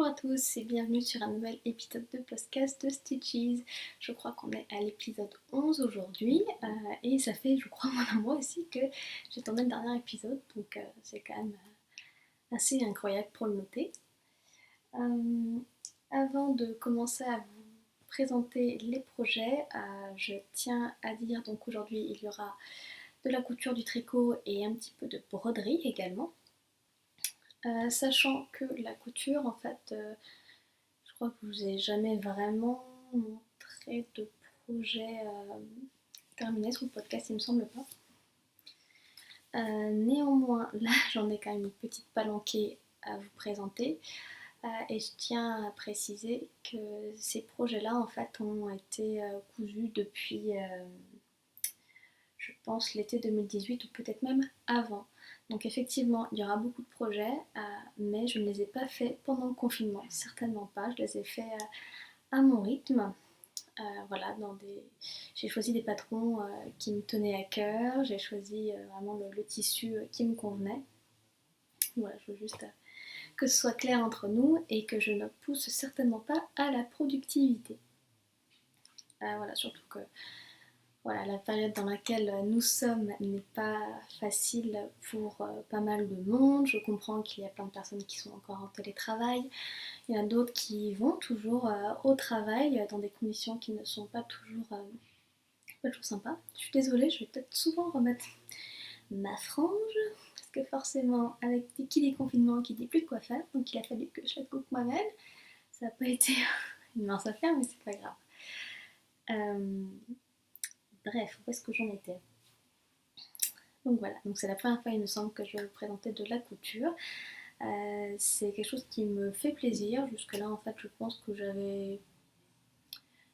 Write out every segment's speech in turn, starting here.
Bonjour à tous et bienvenue sur un nouvel épisode de podcast de Stitches. Je crois qu'on est à l'épisode 11 aujourd'hui et ça fait, je crois, un mois aussi que j'ai tourné le dernier épisode, donc c'est quand même assez incroyable pour le noter. Avant de commencer à vous présenter les projets, je tiens à dire donc aujourd'hui il y aura de la couture, du tricot et un petit peu de broderie également. Sachant que la couture, en fait, je crois que je vous ai jamais vraiment montré de projet terminé sur le podcast, il me semble pas. Néanmoins, là, j'en ai quand même une petite palanquée à vous présenter. Et je tiens à préciser que ces projets-là, en fait, ont été cousus depuis, je pense, l'été 2018 ou peut-être même avant. Donc effectivement, il y aura beaucoup de projets, mais je ne les ai pas faits pendant le confinement, certainement pas. Je les ai faits à mon rythme. Voilà, j'ai choisi des patrons qui me tenaient à cœur, j'ai choisi vraiment le tissu qui me convenait. Voilà, je veux juste que ce soit clair entre nous et que je ne pousse certainement pas à la productivité. Voilà, surtout que voilà, la période dans laquelle nous sommes n'est pas facile pour pas mal de monde. Je comprends qu'il y a plein de personnes qui sont encore en télétravail. Il y en a d'autres qui vont toujours au travail dans des conditions qui ne sont pas toujours sympas. Je suis désolée, je vais peut-être souvent remettre ma frange. Parce que forcément, avec qui dit confinement, qui dit plus de quoi faire. Donc il a fallu que je la coupe moi-même. Ça n'a pas été une mince affaire, mais c'est pas grave. Bref, où est-ce que j'en étais? Donc voilà, donc c'est la première fois il me semble que je vais vous présenter de la couture. C'est quelque chose qui me fait plaisir. Jusque là en fait je pense que j'avais,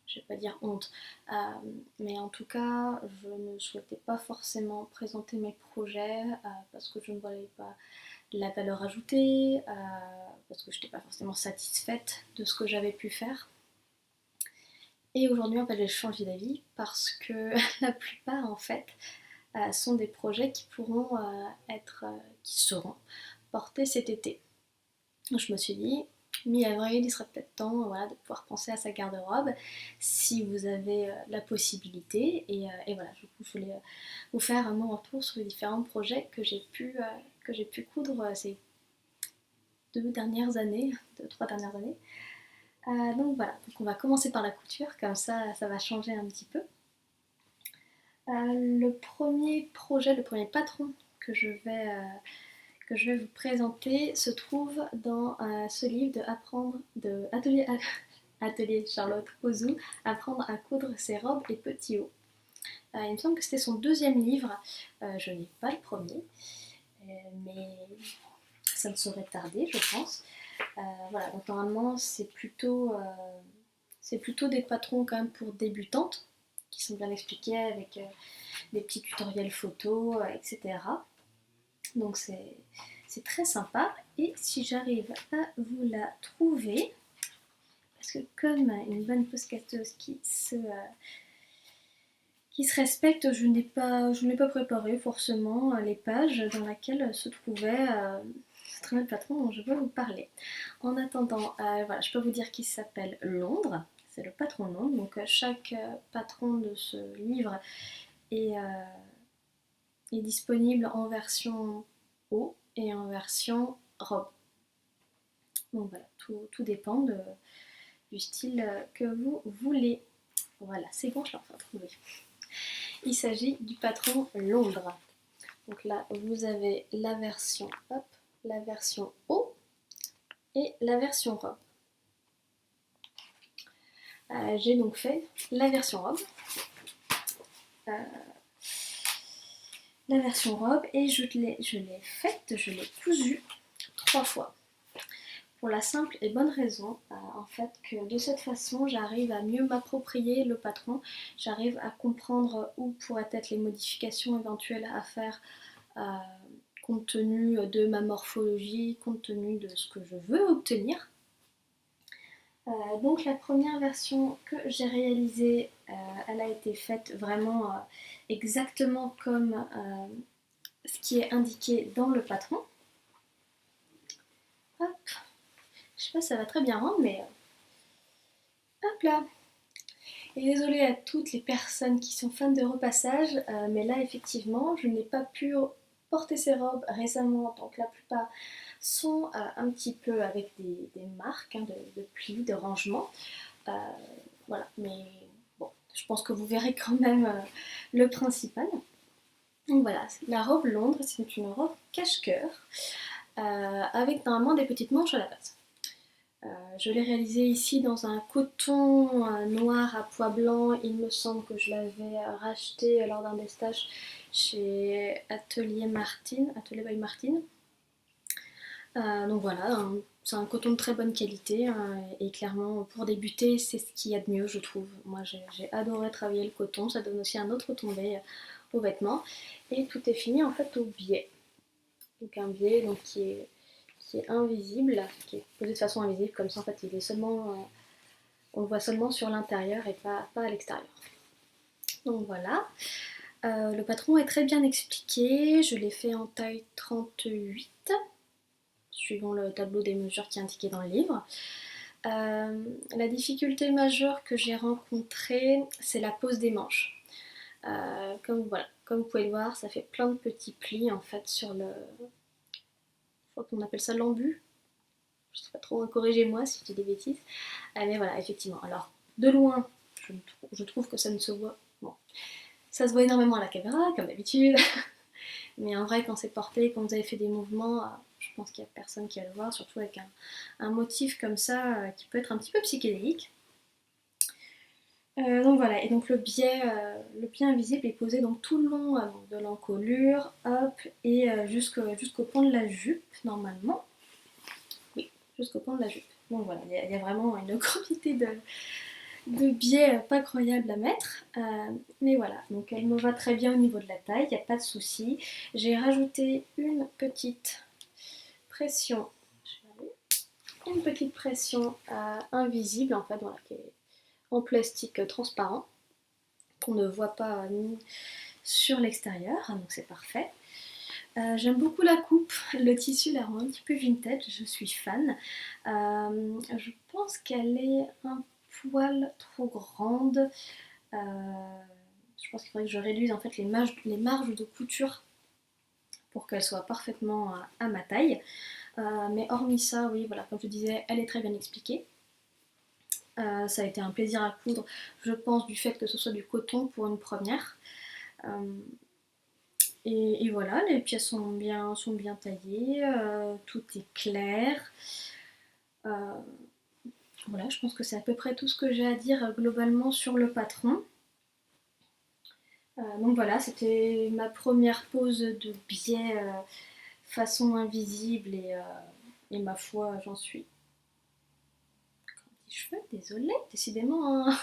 je vais pas dire honte, mais en tout cas je ne souhaitais pas forcément présenter mes projets parce que je ne voyais pas la valeur ajoutée, parce que je n'étais pas forcément satisfaite de ce que j'avais pu faire. Et aujourd'hui en fait j'ai changé d'avis parce que la plupart en fait sont des projets qui pourront qui seront portés cet été. Donc je me suis dit, mi-avril, il serait peut-être temps voilà, de pouvoir penser à sa garde-robe si vous avez la possibilité. Et voilà, du coup, je voulais vous faire mon retour sur les différents projets que j'ai pu coudre ces 3 dernières années. Donc voilà, donc on va commencer par la couture, comme ça va changer un petit peu. Le premier projet, le premier patron que je vais vous présenter se trouve dans ce livre de Atelier Charlotte Ozou, Apprendre à coudre ses robes et petits hauts. Il me semble que c'était son deuxième livre, je n'ai pas le premier, mais ça ne saurait tarder je pense. Voilà, donc normalement c'est plutôt des patrons quand même pour débutantes, qui sont bien expliqués avec des petits tutoriels photos, etc. Donc c'est très sympa. Et si j'arrive à vous la trouver, parce que comme une bonne podcasteuse qui se respecte, je n'ai pas préparé forcément les pages dans lesquelles se trouvait ce très bel patron dont je veux vous parler. En attendant, voilà, je peux vous dire qu'il s'appelle Londres, c'est le patron Londres, donc chaque patron de ce livre est disponible en version haut et en version robe. Donc voilà, tout dépend du style que vous voulez. Voilà, c'est bon, je l'ai enfin trouvé. Il s'agit du patron Londres. Donc là, vous avez la version haut et la version robe. J'ai donc fait la version robe. Et je l'ai cousue 3 fois. Pour la simple et bonne raison, en fait, que de cette façon, j'arrive à mieux m'approprier le patron, j'arrive à comprendre où pourraient être les modifications éventuelles à faire compte tenu de ma morphologie, compte tenu de ce que je veux obtenir. Donc la première version que j'ai réalisée, elle a été faite vraiment exactement comme ce qui est indiqué dans le patron. Hop. Je sais pas si ça va très bien rendre, mais hop là. Et désolée à toutes les personnes qui sont fans de repassage, mais là effectivement je n'ai pas pu porter ces robes récemment, donc la plupart sont un petit peu avec des marques hein, de plis, de rangement. Euh, voilà, mais bon, je pense que vous verrez quand même le principal. Donc voilà, la robe Londres, c'est une robe cache-cœur avec normalement des petites manches à la base. Je l'ai réalisée ici dans un coton noir à pois blanc. Il me semble que je l'avais racheté lors d'un des stages chez Atelier Martine, Atelier by Martine. Donc voilà, c'est un coton de très bonne qualité et clairement pour débuter c'est ce qu'il y a de mieux je trouve. Moi j'ai adoré travailler le coton, ça donne aussi un autre tombé aux vêtements et tout est fini en fait au biais. Donc un biais donc, qui est invisible, qui est posé de façon invisible comme ça en fait il est seulement, on le voit seulement sur l'intérieur et pas à l'extérieur. Donc voilà. Le patron est très bien expliqué, je l'ai fait en taille 38 suivant le tableau des mesures qui est indiqué dans le livre. La difficulté majeure que j'ai rencontrée, c'est la pose des manches. Voilà, comme vous pouvez le voir, ça fait plein de petits plis en fait sur le... Je crois qu'on appelle ça l'embu. Je ne sais pas trop, corrigez-moi si je dis des bêtises. Mais voilà, effectivement. Alors, de loin, je trouve que ça ne se voit... Bon, ça se voit énormément à la caméra, comme d'habitude. Mais en vrai, quand c'est porté, quand vous avez fait des mouvements, je pense qu'il n'y a personne qui va le voir, surtout avec un motif comme ça qui peut être un petit peu psychédélique. Donc voilà, et donc le biais invisible est posé donc tout le long de l'encolure, hop, et jusqu'au pont de la jupe, normalement. Oui, jusqu'au pont de la jupe. Donc voilà, il y a vraiment une quantité de biais pas croyable à mettre. Mais voilà, donc elle me va très bien au niveau de la taille, il n'y a pas de souci. J'ai rajouté une petite pression, invisible en fait, voilà, qui est en plastique transparent, qu'on ne voit pas sur l'extérieur, donc c'est parfait. J'aime beaucoup la coupe, le tissu la rend un petit peu vintage, je suis fan. Je pense qu'elle est un poil trop grande. Je pense qu'il faudrait que je réduise en fait les marges de couture pour qu'elle soit parfaitement à ma taille. Mais hormis ça, oui, voilà, comme je disais, elle est très bien expliquée. Ça a été un plaisir à coudre, je pense, du fait que ce soit du coton pour une première. Et voilà, les pièces sont bien taillées, tout est clair. Voilà, je pense que c'est à peu près tout ce que j'ai à dire globalement sur le patron. Donc voilà, c'était ma première pose de biais façon invisible et ma foi, j'en suis. Petit cheveux, désolée, décidément, hein.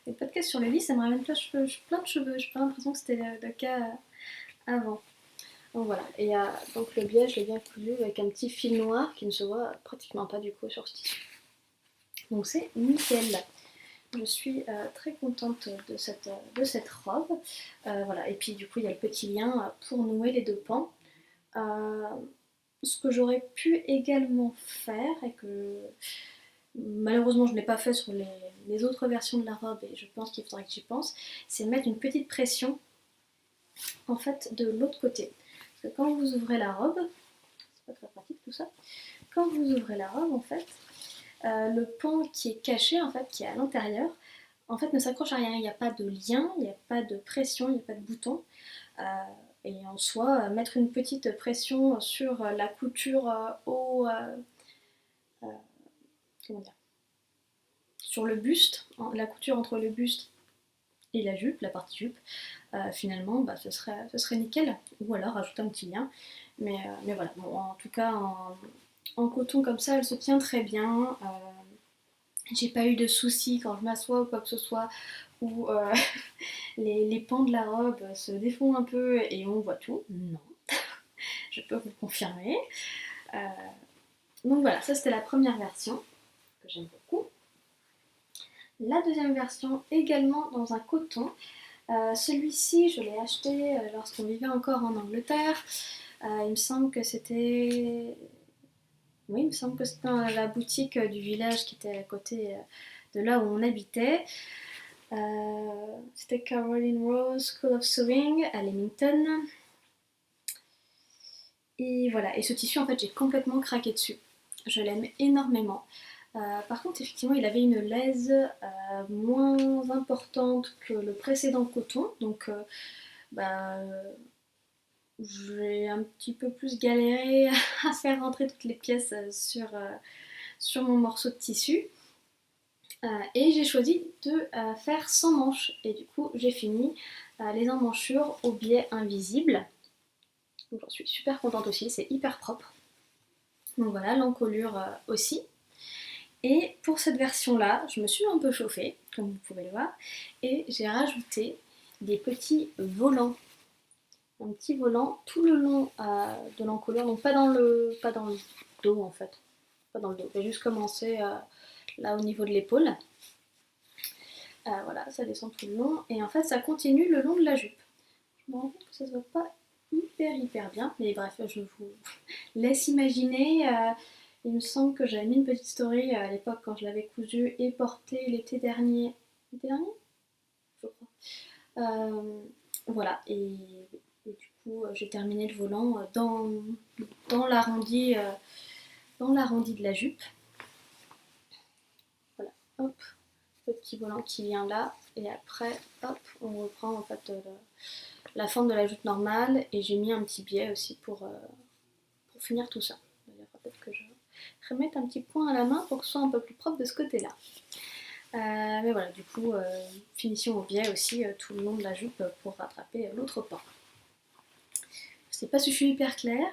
Les podcasts sur le lit, ça me ramène plein de cheveux. J'ai pas l'impression que c'était le cas avant. Donc voilà, et donc le biais, je l'ai bien cousu avec un petit fil noir qui ne se voit pratiquement pas du coup sur ce tissu. Donc c'est nickel. Je suis très contente de cette robe. Voilà, et puis du coup il y a le petit lien pour nouer les deux pans. Ce que j'aurais pu également faire et que malheureusement je n'ai pas fait sur les autres versions de la robe et je pense qu'il faudrait que j'y pense, c'est mettre une petite pression en fait de l'autre côté. Parce que quand vous ouvrez la robe, c'est pas très pratique tout ça, quand vous ouvrez la robe en fait, le pan qui est caché en fait, qui est à l'intérieur, en fait ne s'accroche à rien, il n'y a pas de lien, il n'y a pas de pression, il n'y a pas de bouton. Et en soi, mettre une petite pression sur la couture comment dire, sur le buste, la couture entre le buste et la jupe, la partie jupe, finalement bah, ce serait nickel. Ou alors rajouter un petit lien. Mais voilà, bon, en tout cas en coton comme ça, elle se tient très bien. J'ai pas eu de soucis quand je m'assois ou quoi que ce soit où les pans de la robe se défont un peu et on voit tout. Non, je peux vous le confirmer. Donc voilà, ça c'était la première version que j'aime beaucoup. La deuxième version également dans un coton. Celui-ci je l'ai acheté lorsqu'on vivait encore en Angleterre. Il me semble que c'était Oui, il me semble que c'était dans la boutique du village qui était à côté de là où on habitait. C'était Caroline Rose School of Sewing à Leamington. Et voilà, et ce tissu en fait j'ai complètement craqué dessus. Je l'aime énormément. Par contre effectivement il avait une laise moins importante que le précédent coton, donc bah, j'ai un petit peu plus galéré à faire rentrer toutes les pièces sur mon morceau de tissu. Et j'ai choisi de faire sans manches. Et du coup, j'ai fini les emmanchures au biais invisible. Donc j'en suis super contente aussi, c'est hyper propre. Donc voilà, l'encolure aussi. Et pour cette version-là, je me suis un peu chauffée, comme vous pouvez le voir, et j'ai rajouté des petits volants. Un petit volant tout le long de l'encolure, donc pas dans le dos en fait. Pas dans le dos, j'ai juste commencé là au niveau de l'épaule. Voilà, ça descend tout le long et en fait ça continue le long de la jupe. Je me rends compte que ça se voit pas hyper bien, mais bref, je vous laisse imaginer. Il me semble que j'avais mis une petite story à l'époque quand je l'avais cousu et porté l'été dernier. L'été dernier je crois. Voilà, et du coup j'ai terminé le volant dans l'arrondi de la jupe. Voilà, hop, le petit volant qui vient là, et après, hop, on reprend en fait la forme de la jupe normale, et j'ai mis un petit biais aussi pour finir tout ça. D'ailleurs, peut-être que je remette un petit point à la main pour que ce soit un peu plus propre de ce côté-là. Mais voilà, du coup, finition au biais aussi tout le long de la jupe pour rattraper l'autre pan. Je sais pas si je suis hyper claire,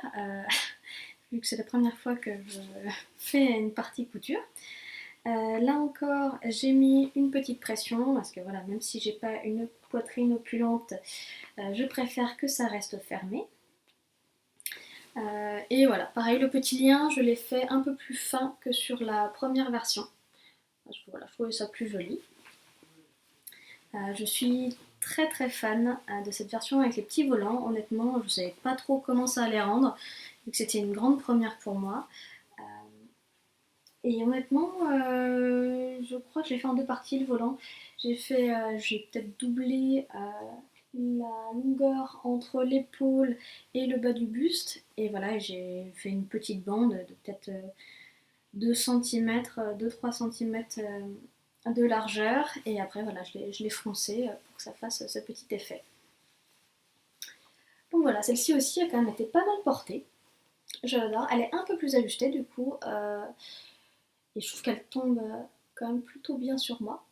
vu que c'est la première fois que je fais une partie couture. Là encore, j'ai mis une petite pression parce que voilà, même si j'ai pas une poitrine opulente, je préfère que ça reste fermé. Et voilà, pareil, le petit lien, je l'ai fait un peu plus fin que sur la première version. Parce que voilà, je trouvais ça plus joli. Je suis très fan de cette version avec les petits volants. Honnêtement, je savais pas trop comment ça allait rendre, vu que c'était une grande première pour moi. Et honnêtement, je crois que j'ai fait en deux parties le volant. J'ai peut-être doublé la longueur entre l'épaule et le bas du buste. Et voilà, j'ai fait une petite bande de peut-être 2 cm, 2-3 cm de largeur. Et après, voilà, je l'ai froncé pour que ça fasse ce petit effet. Donc voilà, celle-ci aussi a quand même été pas mal portée. Je l'adore. Elle est un peu plus ajustée du coup. Et je trouve qu'elle tombe quand même plutôt bien sur moi.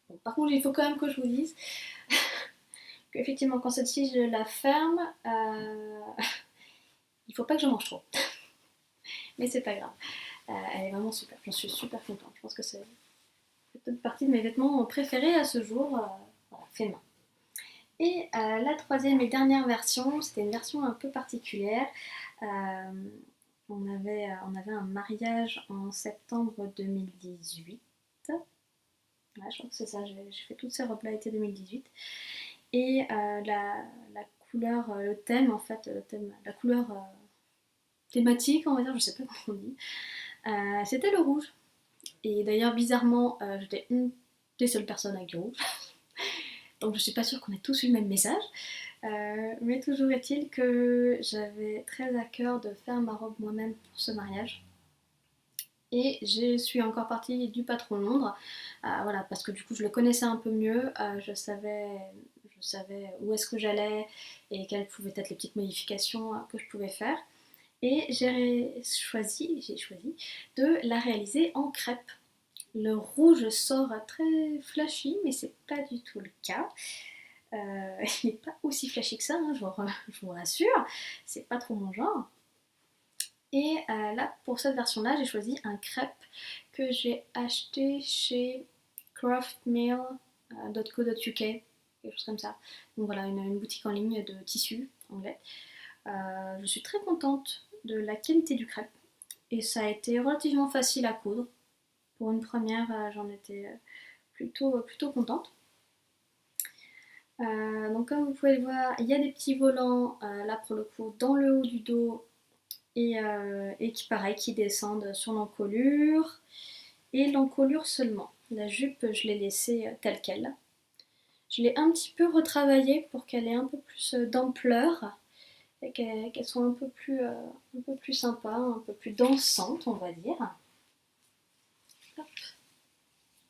Bon, par contre, il faut quand même que je vous dise qu'effectivement, quand celle-ci je la ferme, il faut pas que je mange trop. Mais c'est pas grave. Elle est vraiment super. J'en suis super contente. Je pense que c'est peut-être partie de mes vêtements préférés à ce jour. Voilà, fait main. Et la troisième et dernière version, c'était une version un peu particulière. On avait un mariage en septembre 2018. Ouais, je crois que c'est ça, j'ai fait toutes ces robes-là été 2018. Et la couleur, le thème en fait, la couleur thématique, on va dire, je sais pas comment on dit, c'était le rouge. Et d'ailleurs, bizarrement, j'étais une des seules personnes avec du rouge. Donc je suis pas sûre qu'on ait tous eu le même message. Mais toujours est-il que j'avais très à cœur de faire ma robe moi-même pour ce mariage. Et je suis encore partie du patron Londres, voilà, parce que du coup je le connaissais un peu mieux, je savais où est-ce que j'allais et quelles pouvaient être les petites modifications que je pouvais faire. Et j'ai choisi de la réaliser en crêpe. Le rouge sort très flashy, mais c'est pas du tout le cas. Il n'est pas aussi flashy que ça, hein, je vous rassure, c'est pas trop mon genre. Et là, pour cette version-là, j'ai choisi un crêpe que j'ai acheté chez craftmail.co.uk, quelque chose comme ça. Donc voilà, une boutique en ligne de tissus anglais. Je suis très contente de la qualité du crêpe et ça a été relativement facile à coudre. Pour une première, j'en étais plutôt contente. Donc comme vous pouvez le voir, il y a des petits volants là pour le coup dans le haut du dos et qui pareil, qui descendent sur l'encolure et l'encolure seulement. La jupe, je l'ai laissée telle qu'elle. Je l'ai un petit peu retravaillée pour qu'elle ait un peu plus d'ampleur et qu'elle soit un peu plus sympa, un peu plus dansante, on va dire. Hop.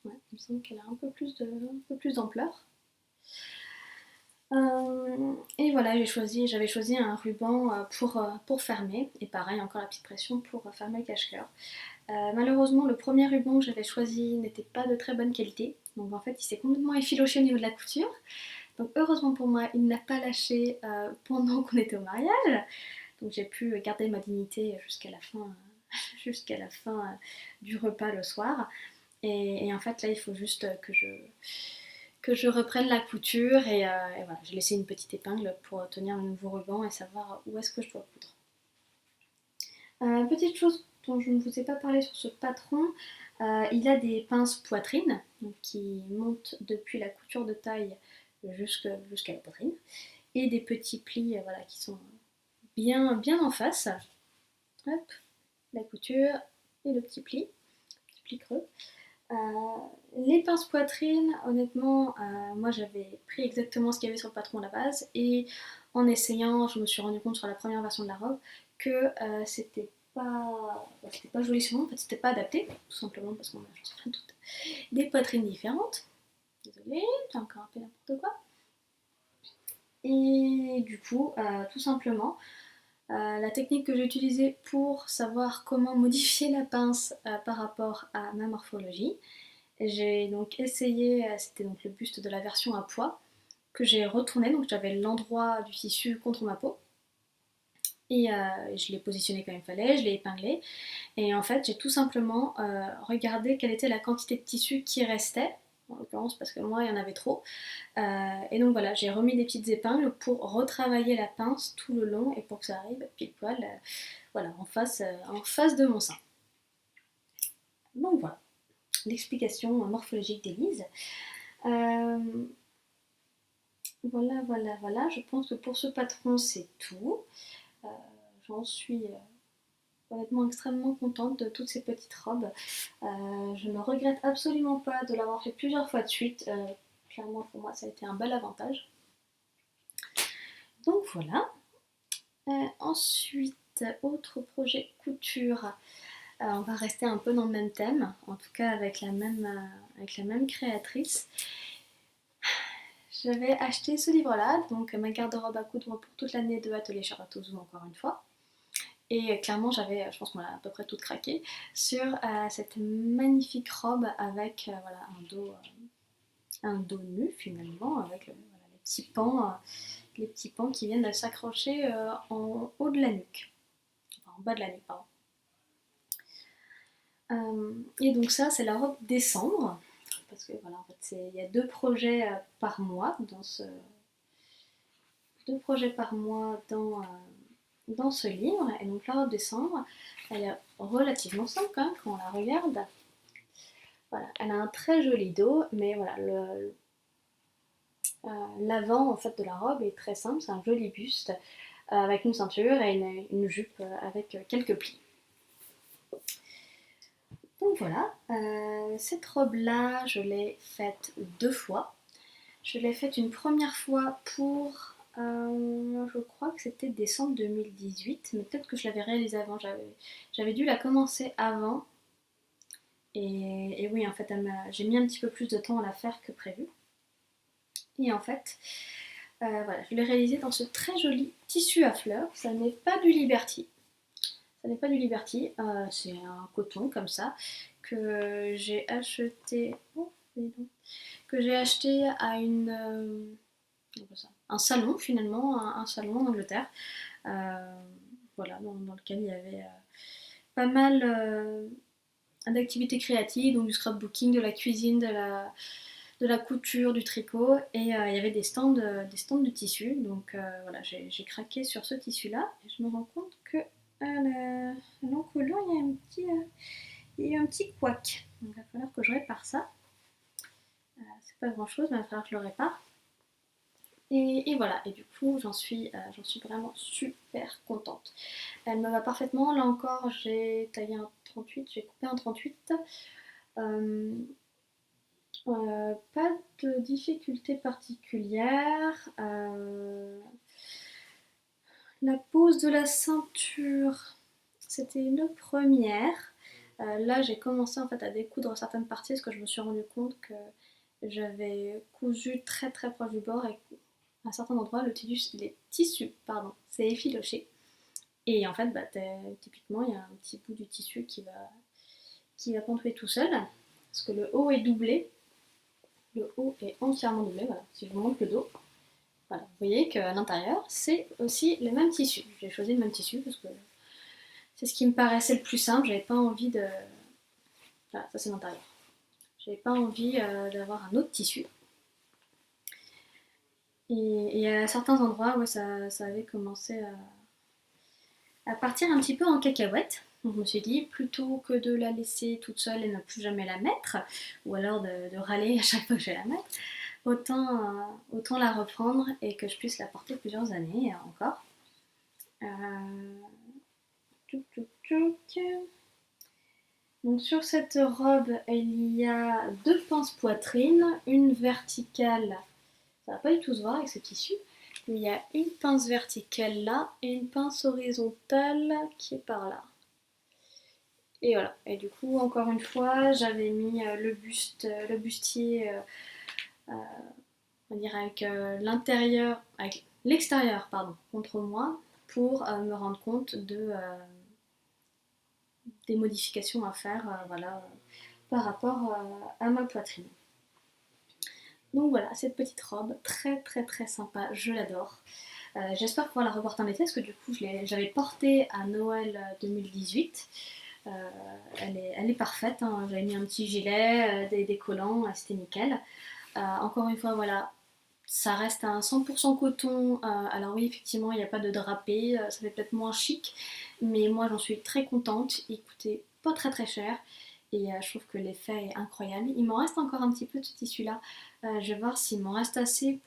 Ouais, il me semble qu'elle a un peu plus d'ampleur. Et voilà, j'avais choisi un ruban pour fermer, et pareil, encore la petite pression pour fermer le cache-cœur. Malheureusement, le premier ruban que j'avais choisi n'était pas de très bonne qualité, donc en fait, il s'est complètement effiloché au niveau de la couture. Donc heureusement pour moi, il n'a pas lâché pendant qu'on était au mariage, donc j'ai pu garder ma dignité jusqu'à la fin, jusqu'à la fin du repas le soir. Et en fait, là, il faut juste que je reprenne la couture et voilà, j'ai laissé une petite épingle pour tenir le nouveau ruban et savoir où est-ce que je dois coudre. Petite chose dont je ne vous ai pas parlé sur ce patron, il a des pinces poitrine donc qui montent depuis la couture de taille jusqu'à la poitrine et des petits plis voilà, qui sont bien en face. Hop, la couture et le petit pli creux. Euh, les pinces poitrine, honnêtement, moi j'avais pris exactement ce qu'il y avait sur le patron à la base et en essayant, je me suis rendu compte sur la première version de la robe que c'était pas joli sur moi, en fait c'était pas adapté, tout simplement parce qu'on a toutes des poitrines différentes. Désolée, j'ai encore un peu n'importe quoi. Et du coup, tout simplement, la technique que j'ai utilisée pour savoir comment modifier la pince par rapport à ma morphologie, j'ai donc essayé, c'était donc le buste de la version à poids, que j'ai retourné, donc j'avais l'endroit du tissu contre ma peau, et je l'ai positionné comme il fallait, je l'ai épinglé, et en fait j'ai tout simplement regardé quelle était la quantité de tissu qui restait, en l'occurrence parce que moi il y en avait trop, et donc voilà, j'ai remis des petites épingles pour retravailler la pince tout le long, et pour que ça arrive pile poil, voilà, en face de mon sein. Donc voilà, l'explication morphologique d'Élise. Euh, voilà, je pense que pour ce patron, c'est tout. Euh, J'en suis honnêtement extrêmement contente de toutes ces petites robes. Je ne regrette absolument pas de l'avoir fait plusieurs fois de suite. Clairement, pour moi, ça a été un bel avantage. Donc voilà. Ensuite, autre projet couture. On va rester un peu dans le même thème, en tout cas avec la même créatrice. J'avais acheté ce livre-là, donc ma garde-robe à coudre pour toute l'année de Atelier Charlotte Ozou, encore une fois. Et clairement, je pense qu'on a à peu près tout craqué, sur cette magnifique robe avec voilà, un dos nu finalement, avec voilà, les petits pans qui viennent de s'accrocher en haut de la nuque. Enfin, en bas de la nuque, pardon. Et donc ça, c'est la robe décembre, parce que voilà, en fait, il y a deux projets par mois dans ce livre. Et donc la robe décembre, elle est relativement simple hein, quand on la regarde. Voilà, elle a un très joli dos, mais voilà, l'avant en fait de la robe est très simple, c'est un joli buste avec une ceinture et une jupe avec quelques plis. Donc voilà, cette robe-là, je l'ai faite deux fois. Je l'ai faite une première fois pour, je crois que c'était décembre 2018, mais peut-être que je l'avais réalisée avant. J'avais dû la commencer avant. Et oui, en fait, j'ai mis un petit peu plus de temps à la faire que prévu. Et en fait, voilà, je l'ai réalisée dans ce très joli tissu à fleurs. Ça n'est pas du Liberty. Ça n'est pas du Liberty, c'est un coton comme ça que j'ai acheté. Oh, que j'ai acheté à un salon finalement, un salon en Angleterre, voilà, dans lequel il y avait pas mal d'activités créatives, donc du scrapbooking, de la cuisine, de la couture, du tricot, et il y avait des stands de tissus, donc voilà, j'ai craqué sur ce tissu-là, et je me rends compte que à l'encolure, il y a un petit couac, donc il va falloir que je répare ça. C'est pas grand chose, mais il va falloir que je le répare. Et voilà, et du coup j'en suis vraiment super contente. Elle me va parfaitement, là encore j'ai taillé un 38, j'ai coupé un 38. Euh, pas de difficulté particulière. La pose de la ceinture, c'était une première. Là, j'ai commencé en fait à découdre certaines parties parce que je me suis rendu compte que j'avais cousu très très proche du bord et à certains endroits, les tissus pardon, s'est effiloché. Et en fait, bah, typiquement, il y a un petit bout du tissu qui va pontuer tout seul parce que le haut est doublé. Le haut est entièrement doublé, voilà. Si je vous montre le dos, voilà. Vous voyez qu'à l'intérieur, c'est aussi le même tissu. J'ai choisi le même tissu parce que c'est ce qui me paraissait le plus simple. J'avais pas envie de. Voilà, ça c'est l'intérieur. J'avais pas envie d'avoir un autre tissu. Et à certains endroits, ouais, ça avait commencé à partir un petit peu en cacahuète. Donc je me suis dit, plutôt que de la laisser toute seule et ne plus jamais la mettre, ou alors de râler à chaque fois que je vais la mettre, autant la reprendre et que je puisse la porter plusieurs années encore. Tchouk, tchouk, tchouk. Donc sur cette robe, il y a deux pinces poitrine, une verticale, ça va pas du tout se voir avec ce tissu, mais il y a une pince verticale là et une pince horizontale qui est par là. Et voilà. Et du coup, encore une fois, j'avais mis le bustier, on va dire avec l'extérieur, pardon, contre moi, pour me rendre compte des modifications à faire, voilà, par rapport à ma poitrine. Donc voilà, cette petite robe, très très très sympa, je l'adore. J'espère pouvoir la reporter en été parce que du coup j'avais porté à Noël 2018. Elle est parfaite, hein. J'avais mis un petit gilet, des collants, c'était nickel. Encore une fois, voilà, ça reste un 100% coton. Alors oui, effectivement, il n'y a pas de drapé, ça fait peut-être moins chic, mais moi j'en suis très contente. Il coûtait pas très très cher et je trouve que l'effet est incroyable. Il m'en reste encore un petit peu de ce tissu-là. Je vais voir s'il m'en reste assez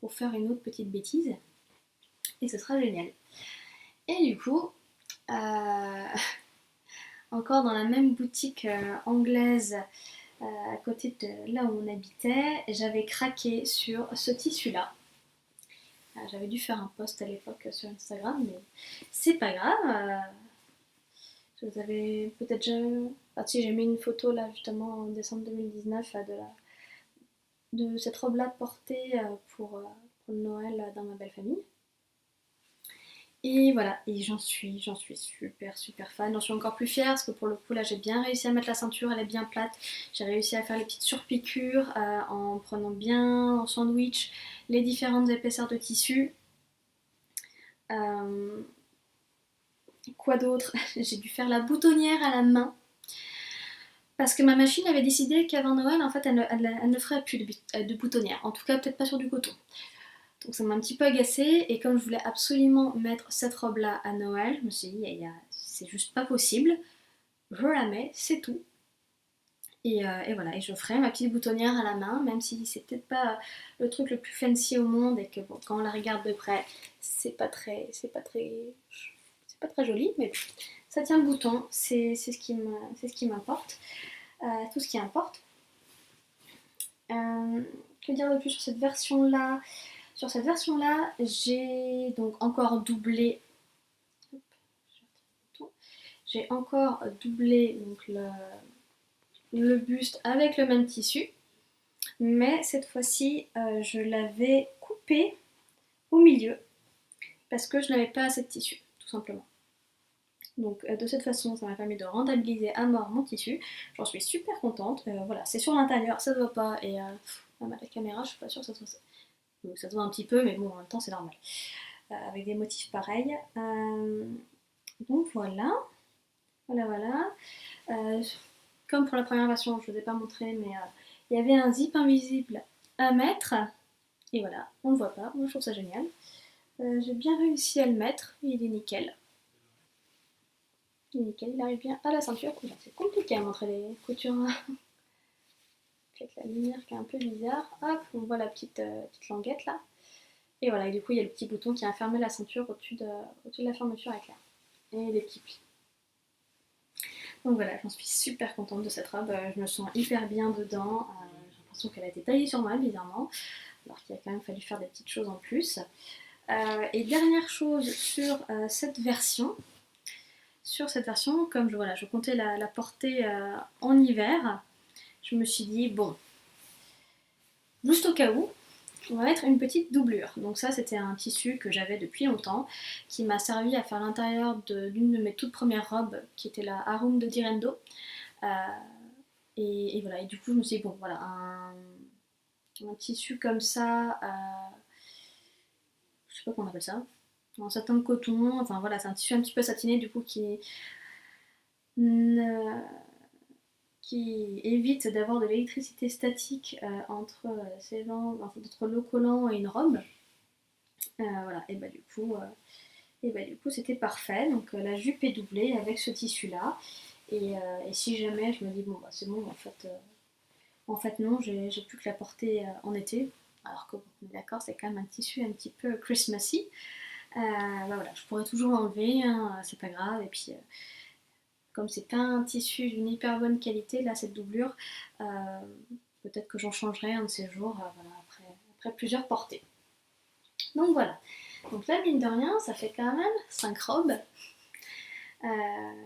pour faire une autre petite bêtise et ce sera génial. Et du coup, euh, encore dans la même boutique anglaise à côté de là où on habitait, j'avais craqué sur ce tissu-là. J'avais dû faire un post à l'époque sur Instagram, mais c'est pas grave. Vous avez peut-être déjà. Ah, si, j'ai mis une photo là justement en décembre 2019 de cette robe-là portée pour le Noël dans ma belle famille. Et voilà, et j'en suis super super fan. J'en suis encore plus fière parce que pour le coup là j'ai bien réussi à mettre la ceinture, elle est bien plate. J'ai réussi à faire les petites surpiqûres en prenant bien en sandwich les différentes épaisseurs de tissu. Euh, quoi d'autre? J'ai dû faire la boutonnière à la main. Parce que ma machine avait décidé qu'avant Noël, en fait, elle ne ferait plus de boutonnière. En tout cas, peut-être pas sur du coton. Donc ça m'a un petit peu agacée. Et comme je voulais absolument mettre cette robe-là à Noël, je me suis dit, c'est juste pas possible. Je la mets, c'est tout. Et voilà, et je ferai ma petite boutonnière à la main, même si c'est peut-être pas le truc le plus fancy au monde et que bon, quand on la regarde de près, c'est pas très joli, mais ça tient le bouton, c'est ce qui m'importe, tout ce qui importe. Que dire de plus sur cette version-là? Sur cette version-là, j'ai donc encore doublé. J'ai encore doublé donc le buste avec le même tissu, mais cette fois-ci, je l'avais coupé au milieu parce que je n'avais pas assez de tissu, tout simplement. Donc de cette façon, ça m'a permis de rentabiliser à mort mon tissu. J'en suis super contente. Voilà, c'est sur l'intérieur, ça se voit pas. Et même à la caméra, je suis pas sûre que ça se voit. Donc, ça se voit un petit peu, mais bon, en même temps, c'est normal. Avec des motifs pareils. Donc voilà. Voilà, voilà. Comme pour la première version, je ne vous ai pas montré, mais il y avait un zip invisible à mettre. Et voilà, on ne le voit pas. Moi, je trouve ça génial. J'ai bien réussi à le mettre. Il est nickel. Il est nickel, il arrive bien à la ceinture. C'est compliqué à montrer les coutures avec la lumière qui est un peu bizarre. Hop, on voit la petite languette là. Et voilà, et du coup il y a le petit bouton qui a fermé la ceinture au-dessus de la fermeture éclair. Et des petits plis. Donc voilà, j'en suis super contente de cette robe, je me sens hyper bien dedans, j'ai l'impression qu'elle a été taillée sur moi bizarrement, alors qu'il a quand même fallu faire des petites choses en plus. Et dernière chose sur cette version, comme je comptais la porter en hiver, je me suis dit bon, juste au cas où, on va mettre une petite doublure. Donc ça c'était un tissu que j'avais depuis longtemps, qui m'a servi à faire l'intérieur d'une de mes toutes premières robes, qui était la Harum de Direndo. Euh, et voilà, et du coup je me suis dit bon voilà, un tissu comme ça, je sais pas comment on appelle ça, en satin de coton, enfin voilà, c'est un tissu un petit peu satiné du coup ne- qui évite d'avoir de l'électricité statique entre le collant et une robe. Voilà, et bah du coup c'était parfait. Donc la jupe est doublée avec ce tissu là. Et si jamais je me dis bon bah c'est bon en fait non, j'ai plus que la porter en été. Alors que bon, on est d'accord, c'est quand même un tissu un petit peu Christmassy. Bah voilà, je pourrais toujours l'enlever, hein, c'est pas grave. Et puis comme c'est pas un tissu d'une hyper bonne qualité, là cette doublure, euh, peut-être que j'en changerai un de ces jours, voilà, après plusieurs portées. Donc voilà. Donc là, mine de rien, ça fait quand même 5 robes. Euh,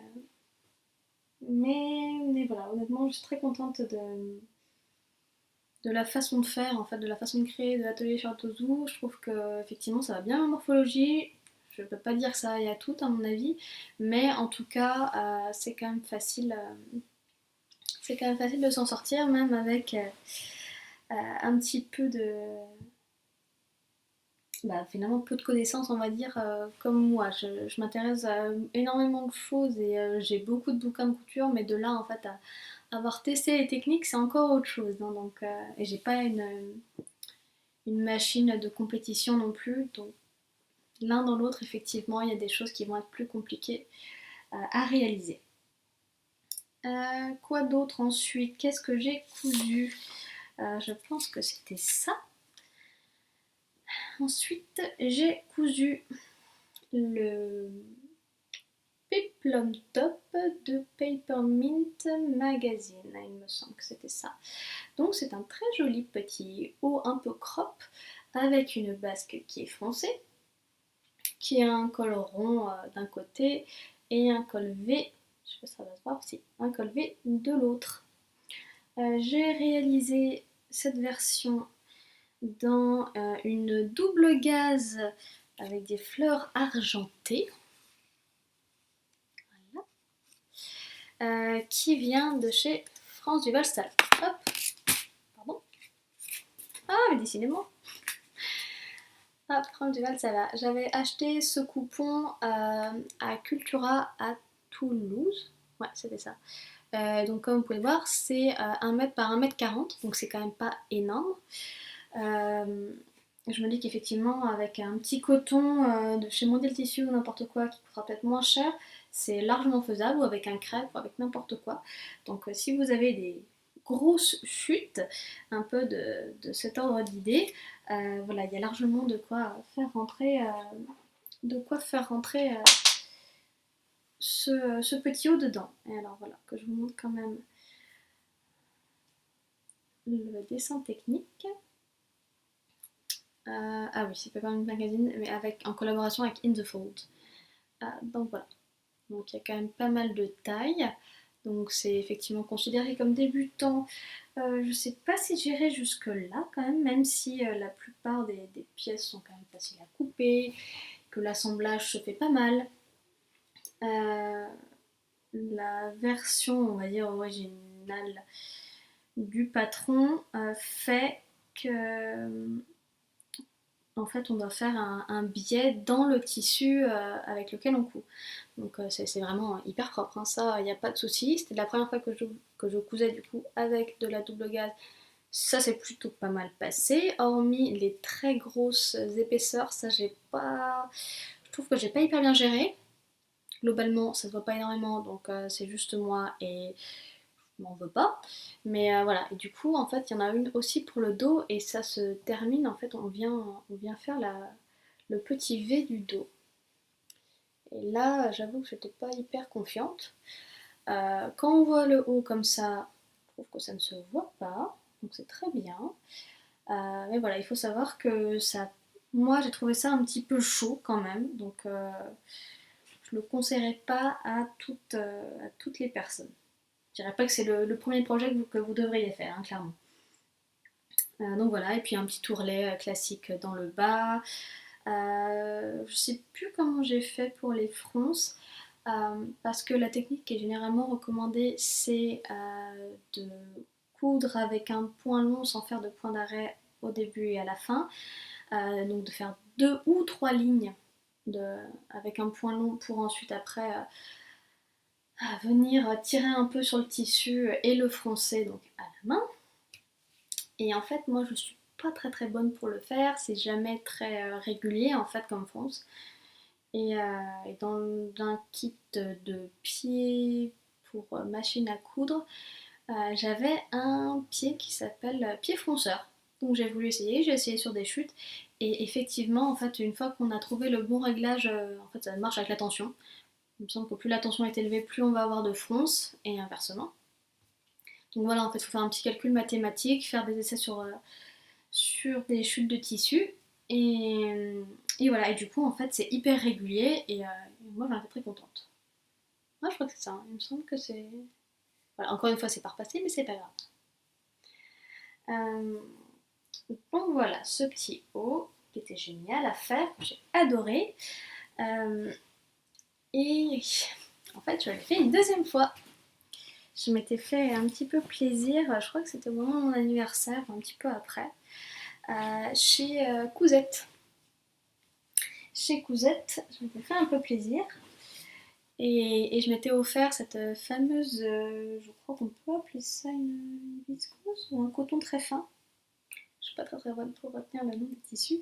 mais voilà, honnêtement, je suis très contente de la façon de faire, en fait, de la façon de créer de l'atelier Chartozu. Je trouve que effectivement ça va bien en morphologie. Je peux pas dire que ça aille à tout à mon avis, mais en tout cas c'est quand même facile. C'est quand même facile de s'en sortir, même avec un petit peu de, bah, finalement peu de connaissances, on va dire, comme moi. Je m'intéresse à énormément de choses et j'ai beaucoup de bouquins de couture, mais de là en fait à avoir testé les techniques, c'est encore autre chose, hein. Donc, et j'ai pas une machine de compétition non plus, donc l'un dans l'autre, effectivement, il y a des choses qui vont être plus compliquées à réaliser. Quoi d'autre ensuite? Qu'est-ce que j'ai cousu? Je pense que c'était ça. Ensuite, j'ai cousu le Peplum Top de Papermint Magazine, il me semble que c'était ça. Donc c'est un très joli petit haut un peu crop avec une basque qui est foncée, qui a un col rond d'un côté et un col V, je sais pas si ça va se voir, si, un col V de l'autre. J'ai réalisé cette version dans une double gaze avec des fleurs argentées. Voilà. Qui vient de chez France Duval Stall. Hop, pardon. Ah, mais décidément. Hop, France Duval, ça va. J'avais acheté ce coupon à Cultura à Toulouse. Ouais, c'était ça. Donc comme vous pouvez voir, c'est 1 mètre par 1 m 40, donc c'est quand même pas énorme. Je me dis qu'effectivement, avec un petit coton de chez Mondial Tissu ou n'importe quoi qui coûtera peut-être moins cher, c'est largement faisable, ou avec un crêpe, ou avec n'importe quoi. Donc si vous avez des grosses chutes, un peu de cet ordre d'idées, voilà, il y a largement de quoi faire rentrer, ce petit haut dedans. Et alors voilà, que je vous montre quand même le dessin technique. Ah oui, c'est Peppermint Magazine, mais en collaboration avec In The Fold. Donc voilà. Donc il y a quand même pas mal de taille. Donc c'est effectivement considéré comme débutant. Je sais pas si j'irai jusque là quand même si la plupart des pièces sont quand même faciles à couper, que l'assemblage se fait pas mal. La version, on va dire, originale du patron fait que en fait on doit faire un biais dans le tissu avec lequel on coud. Donc c'est vraiment hyper propre, hein. Ça il n'y a pas de souci. C'était la première fois que je cousais du coup avec de la double gaze. Ça s'est plutôt pas mal passé, hormis les très grosses épaisseurs, ça j'ai pas. Je trouve que j'ai pas hyper bien géré. Globalement ça se voit pas énormément, donc c'est juste moi, et m'en veut pas. Mais voilà, et du coup, en fait, il y en a une aussi pour le dos, et ça se termine, en fait, on vient faire le petit V du dos. Et là, j'avoue que j'étais pas hyper confiante. Quand on voit le haut comme ça, je trouve que ça ne se voit pas, donc c'est très bien. Mais voilà, il faut savoir que ça, moi j'ai trouvé ça un petit peu chaud quand même, donc je le conseillerais pas à toutes les personnes. Je dirais pas que c'est le premier projet que vous devriez faire, hein, clairement. Donc voilà, et puis un petit tourlet classique dans le bas. Je sais plus comment j'ai fait pour les fronces, parce que la technique qui est généralement recommandée, c'est de coudre avec un point long sans faire de point d'arrêt au début et à la fin. Donc de faire 2 ou 3 lignes avec un point long pour ensuite après venir tirer un peu sur le tissu et le froncer donc à la main. Et en fait, moi je suis pas très très bonne pour le faire, c'est jamais très régulier en fait comme fronce. Et dans un kit de pied pour machine à coudre, j'avais un pied qui s'appelle pied fronceur. Donc j'ai voulu essayer, j'ai essayé sur des chutes. Et effectivement, en fait, une fois qu'on a trouvé le bon réglage, en fait, ça marche avec la tension. Il me semble que plus la tension est élevée, plus on va avoir de fronce, et inversement. Donc voilà, en fait, il faut faire un petit calcul mathématique, faire des essais sur des chutes de tissu. Et voilà, et du coup, en fait, c'est hyper régulier, et moi, j'en étais très contente. Moi, je crois que c'est ça, hein. Il me semble que c'est... Voilà, encore une fois, c'est pas repassé, mais c'est pas grave. Euh, donc voilà, ce petit haut qui était génial à faire, que j'ai adoré. Euh, et en fait, je l'ai fait une deuxième fois. Je m'étais fait un petit peu plaisir, je crois que c'était au moment de mon anniversaire, un petit peu après, chez Cousette. Chez Cousette, je m'étais fait un peu plaisir. Et je m'étais offert cette fameuse, je crois qu'on peut appeler ça une viscose ou un coton très fin. Je suis pas très très bonne pour retenir le nom du tissu.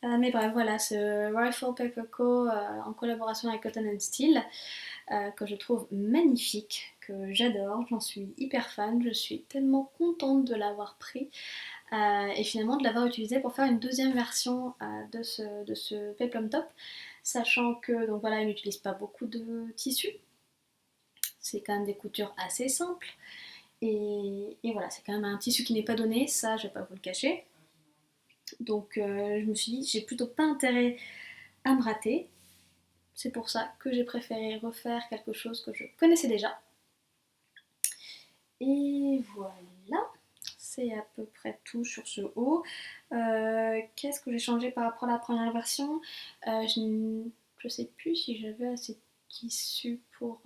Mais bref, voilà, ce Rifle Paper Co. En collaboration avec Cotton and Steel, que je trouve magnifique, que j'adore, j'en suis hyper fan, je suis tellement contente de l'avoir pris et finalement de l'avoir utilisé pour faire une deuxième version de ce peplum top, sachant que donc voilà, il n'utilise pas beaucoup de tissu, c'est quand même des coutures assez simples, et voilà, c'est quand même un tissu qui n'est pas donné, ça je vais pas vous le cacher. Donc je me suis dit, j'ai plutôt pas intérêt à me rater. C'est pour ça que j'ai préféré refaire quelque chose que je connaissais déjà. Et voilà, c'est à peu près tout sur ce haut. Qu'est-ce que j'ai changé par rapport à la première version? Je sais plus si j'avais assez de tissu pour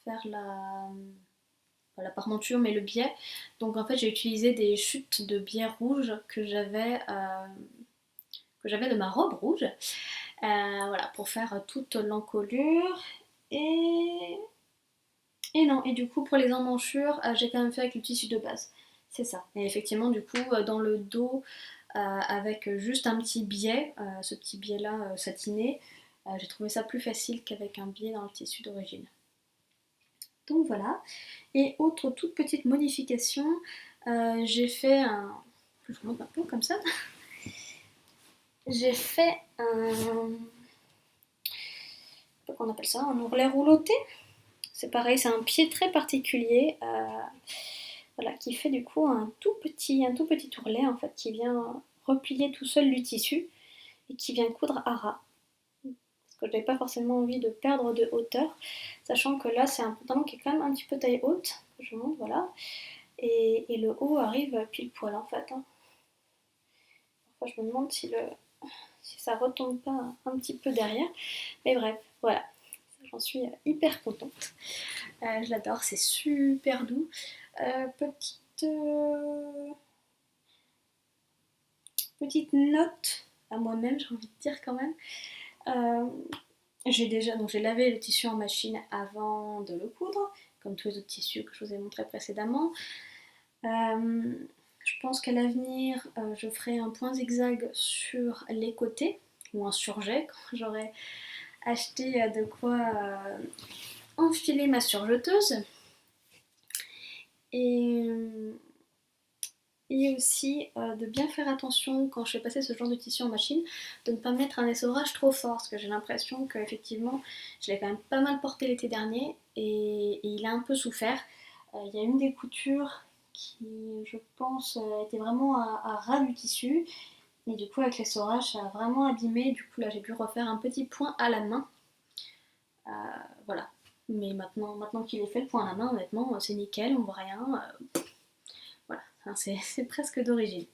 faire la parmenture, mais le biais. Donc en fait, j'ai utilisé des chutes de biais rouge que j'avais de ma robe rouge. Voilà, pour faire toute l'encolure. Et... et non, et du coup, pour les emmanchures, j'ai quand même fait avec le tissu de base. C'est ça. Et effectivement, du coup, dans le dos, avec juste un petit biais, ce petit biais-là satiné, j'ai trouvé ça plus facile qu'avec un biais dans le tissu d'origine. Donc voilà. Et autre toute petite modification, j'ai fait un... Je remonte un peu comme ça. J'ai fait un... Qu'on appelle ça, un ourlet rouloté. C'est pareil, c'est un pied très particulier, voilà, qui fait du coup un tout petit ourlet en fait, qui vient replier tout seul du tissu et qui vient coudre à ras. Parce que je n'avais pas forcément envie de perdre de hauteur, sachant que là c'est un pantalon qui est quand même un petit peu taille haute, que je montre, voilà, et le haut arrive pile poil en fait, hein. Parfois je me demande si ça retombe pas un petit peu derrière, mais bref, voilà. J'en suis hyper contente. Je l'adore, c'est super doux. Petite note à moi-même, j'ai envie de dire quand même. Euh, j'ai lavé le tissu en machine avant de le coudre, comme tous les autres tissus que je vous ai montré précédemment. Je pense qu'à l'avenir, je ferai un point zigzag sur les côtés, ou un surjet, quand j'aurai acheté de quoi enfiler ma surjeteuse. Et, et aussi de bien faire attention quand je fais passer ce genre de tissu en machine, de ne pas mettre un essorage trop fort, parce que j'ai l'impression qu'effectivement je l'ai quand même pas mal porté l'été dernier et il a un peu souffert. Il y a une des coutures qui, je pense, était vraiment à ras du tissu. Et du coup, avec l'essorage, ça a vraiment abîmé. Du coup, là, j'ai dû refaire un petit point à la main. Euh, voilà. Mais maintenant qu'il est fait, le point à la main, honnêtement, c'est nickel, on voit rien. Voilà, enfin, c'est presque d'origine.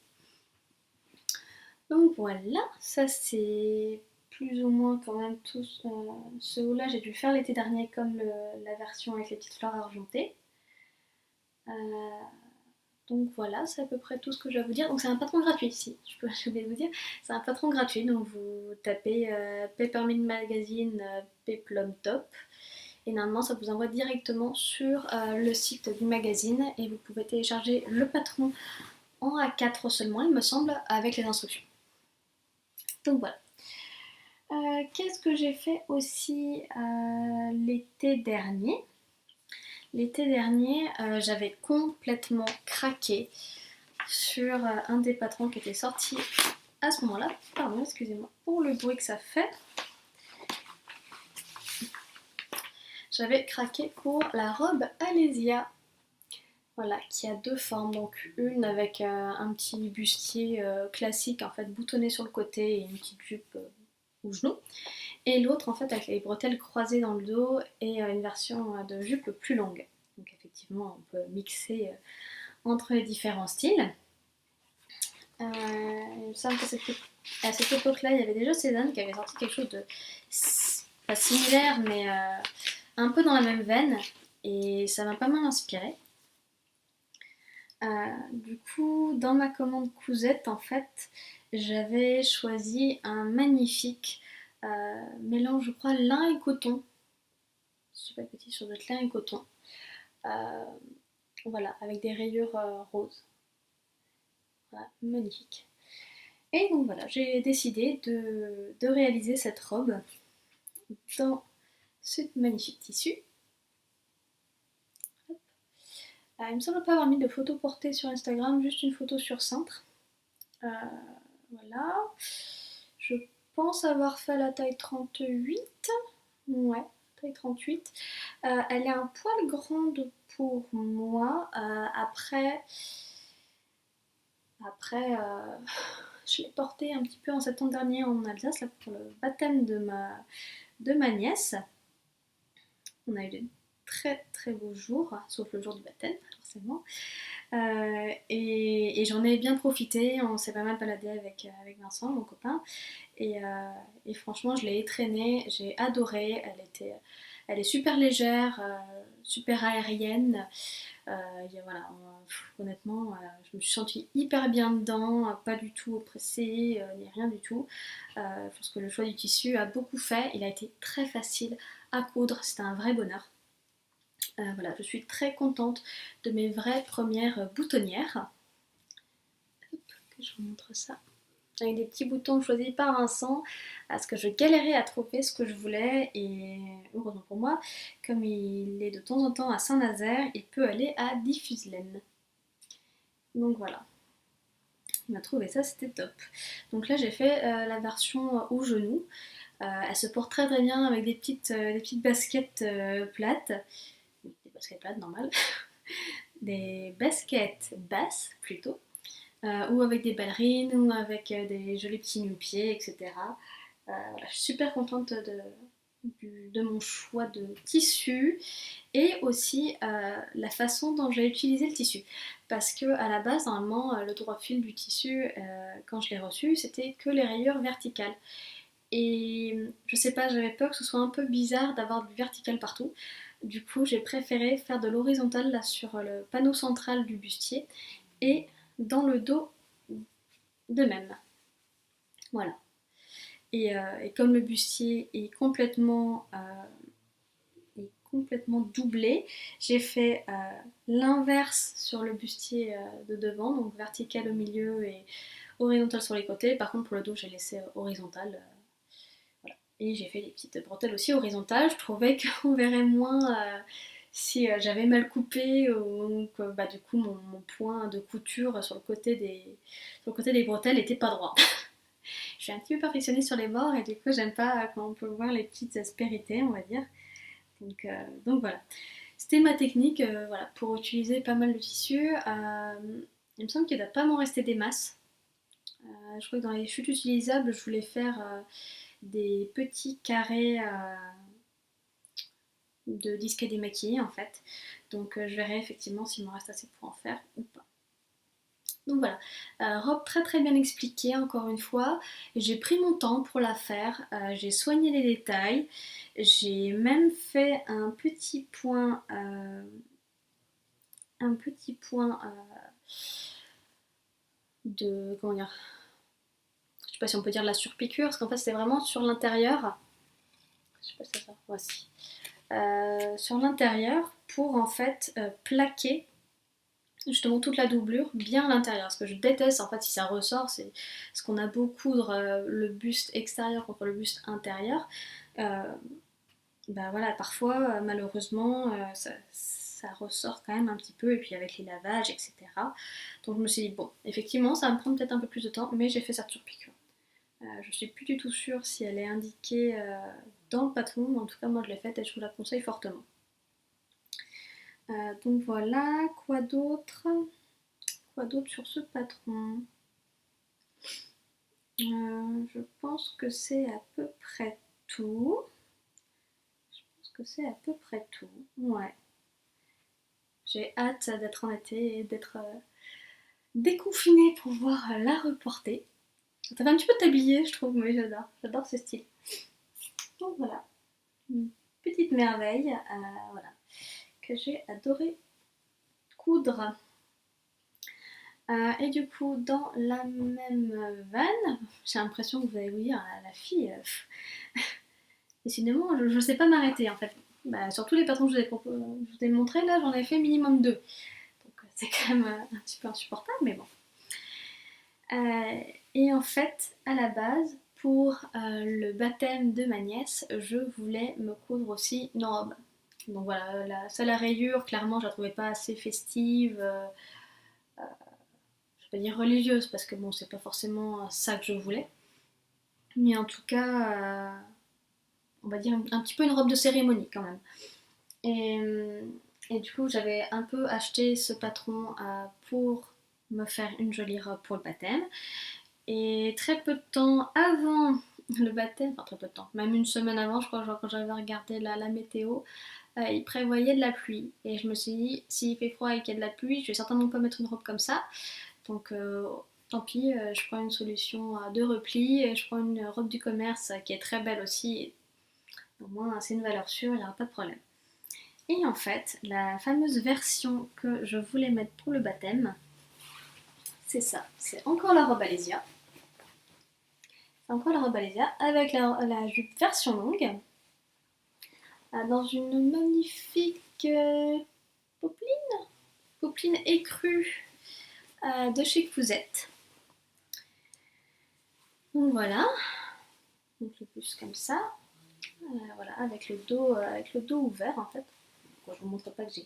Donc voilà, ça c'est plus ou moins quand même tout. Ce haut-là, j'ai dû le faire l'été dernier comme la version avec les petites fleurs argentées. Euh, donc voilà, c'est à peu près tout ce que je dois vous dire. Donc c'est un patron gratuit, si j'ai oublié de vous dire. C'est un patron gratuit, donc vous tapez Peppermint Magazine Peplum Top. Et normalement, ça vous envoie directement sur le site du magazine et vous pouvez télécharger le patron en A4 seulement, il me semble, avec les instructions. Donc voilà. Qu'est-ce que j'ai fait aussi l'été dernier? L'été dernier, j'avais complètement craqué sur un des patrons qui était sorti à ce moment-là. Pardon, excusez-moi pour le bruit que ça fait. J'avais craqué pour la robe Alésia. Voilà, qui a deux formes, donc une avec un petit bustier classique en fait boutonné sur le côté et une petite jupe au genou, et l'autre en fait avec les bretelles croisées dans le dos et une version de jupe plus longue. Donc effectivement on peut mixer entre les différents styles. Il me semble qu'à cette époque-là il y avait déjà Cézanne qui avait sorti quelque chose de pas similaire mais un peu dans la même veine et ça m'a pas mal inspiré. Du coup, dans ma commande cousette, en fait, j'avais choisi un magnifique mélange, je crois, lin et coton. Je sais pas petit sur de lin et coton. Euh, voilà, avec des rayures roses. Voilà, magnifique. Et donc voilà, j'ai décidé de réaliser cette robe dans ce magnifique tissu. Il me semble pas avoir mis de photo portée sur Instagram, juste une photo sur cintre. Euh, voilà. Je pense avoir fait la taille 38. Ouais, taille 38. Elle est un poil grande pour moi. Après, je l'ai portée un petit peu en septembre dernier en Alsace là, pour le baptême de ma nièce. On a eu de très très beaux jours, sauf le jour du baptême, forcément. Et j'en ai bien profité, on s'est pas mal baladé avec Vincent, mon copain, et franchement je l'ai traînée, j'ai adoré, elle est super légère, super aérienne, voilà, honnêtement je me suis sentie hyper bien dedans, pas du tout oppressée, ni rien du tout. Je pense que le choix du tissu a beaucoup fait, il a été très facile à coudre, c'était un vrai bonheur. Voilà, je suis très contente de mes vraies premières boutonnières. Hop, que je vous montre ça. Avec des petits boutons choisis par Vincent, parce que je galérais à trouver ce que je voulais, et heureusement pour moi, comme il est de temps en temps à Saint-Nazaire, il peut aller à Diffuselaine. Donc voilà, on a trouvé ça, c'était top. Donc là j'ai fait la version au genou. Elle se porte très très bien avec des petites baskets plates. Des baskets plates normales. Des baskets basses plutôt, ou avec des ballerines, ou avec des jolis petits nu-pieds, etc. Voilà, je suis super contente de mon choix de tissu et aussi la façon dont j'ai utilisé le tissu. Parce que à la base, normalement, le droit fil du tissu, quand je l'ai reçu, c'était que les rayures verticales. Et je sais pas, j'avais peur que ce soit un peu bizarre d'avoir du vertical partout. Du coup, j'ai préféré faire de l'horizontal là sur le panneau central du bustier et dans le dos de même. Voilà. Et comme le bustier est complètement doublé, j'ai fait l'inverse sur le bustier de devant, donc vertical au milieu et horizontal sur les côtés. Par contre, pour le dos, j'ai laissé horizontal. Voilà. Et j'ai fait des petites bretelles aussi horizontales. Je trouvais qu'on verrait moins si j'avais mal coupé ou que bah, du coup mon point de couture sur le côté des bretelles n'était pas droit. Je suis un petit peu perfectionniste sur les bords et du coup j'aime pas quand on peut voir les petites aspérités, on va dire. Donc voilà. C'était ma technique voilà, pour utiliser pas mal de tissu. Il me semble qu'il ne doit pas m'en rester des masses. Je crois que dans les chutes utilisables, je voulais faire des petits carrés de disques démaquillés en fait. Donc je verrai effectivement s'il me reste assez pour en faire ou pas. Donc voilà, robe très très bien expliquée encore une fois. J'ai pris mon temps pour la faire, j'ai soigné les détails, j'ai même fait un petit point de comment dire, je sais pas si on peut dire la surpiqûre, parce qu'en fait c'est vraiment sur l'intérieur. Je sais pas si ça voici. Sur l'intérieur pour en fait plaquer justement toute la doublure bien à l'intérieur. Ce que je déteste en fait si ça ressort, c'est ce qu'on a beau coudre le buste extérieur contre le buste intérieur. Euh, Bah voilà, parfois malheureusement ça ressort quand même un petit peu et puis avec les lavages etc. Donc je me suis dit bon effectivement ça va me prendre peut-être un peu plus de temps mais j'ai fait cette surpiqûre. Je suis plus du tout sûre si elle est indiquée dans le patron mais en tout cas moi je l'ai faite et je vous la conseille fortement. Donc voilà, quoi d'autre? Quoi d'autre sur ce patron? Je pense que c'est à peu près tout. Je pense que c'est à peu près tout. Ouais. J'ai hâte d'être en été et d'être déconfinée pour pouvoir la reporter. Ça fait un petit peu tablier, je trouve, mais j'adore. J'adore ce style. Donc voilà, une petite merveille voilà, que j'ai adoré coudre. Et du coup, dans la même vanne, j'ai l'impression que vous allez vous dire, la fille, décidément, je ne sais pas m'arrêter en fait. Bah, sur tous les patrons que je vous ai montrés, là, j'en ai fait minimum deux. Donc c'est quand même un petit peu insupportable, mais bon. Et en fait, à la base, pour le baptême de ma nièce, je voulais me coudre aussi une robe. Donc voilà, la seule à rayures, clairement, je la trouvais pas assez festive. Je vais pas dire religieuse, parce que bon, c'est pas forcément ça que je voulais. Mais en tout cas, on va dire un petit peu une robe de cérémonie quand même. Et, et du coup, j'avais un peu acheté ce patron pour me faire une jolie robe pour le baptême. Et très peu de temps avant le baptême, enfin très peu de temps, même une semaine avant, je crois, genre, quand j'avais regardé la météo, il prévoyait de la pluie. Et je me suis dit, s'il fait froid et qu'il y a de la pluie, je vais certainement pas mettre une robe comme ça. Donc tant pis, je prends une solution de repli, et je prends une robe du commerce qui est très belle aussi. Et au moins, c'est une valeur sûre, il n'y aura pas de problème. Et en fait, la fameuse version que je voulais mettre pour le baptême, c'est ça. C'est encore la robe Alésia. C'est encore la robe Alésia avec la jupe version longue. Dans une magnifique popeline. Popeline écrue de chez Cousette. Donc voilà. Donc le plus comme ça. Voilà, avec le dos ouvert en fait. Bon, je vous montre pas que j'ai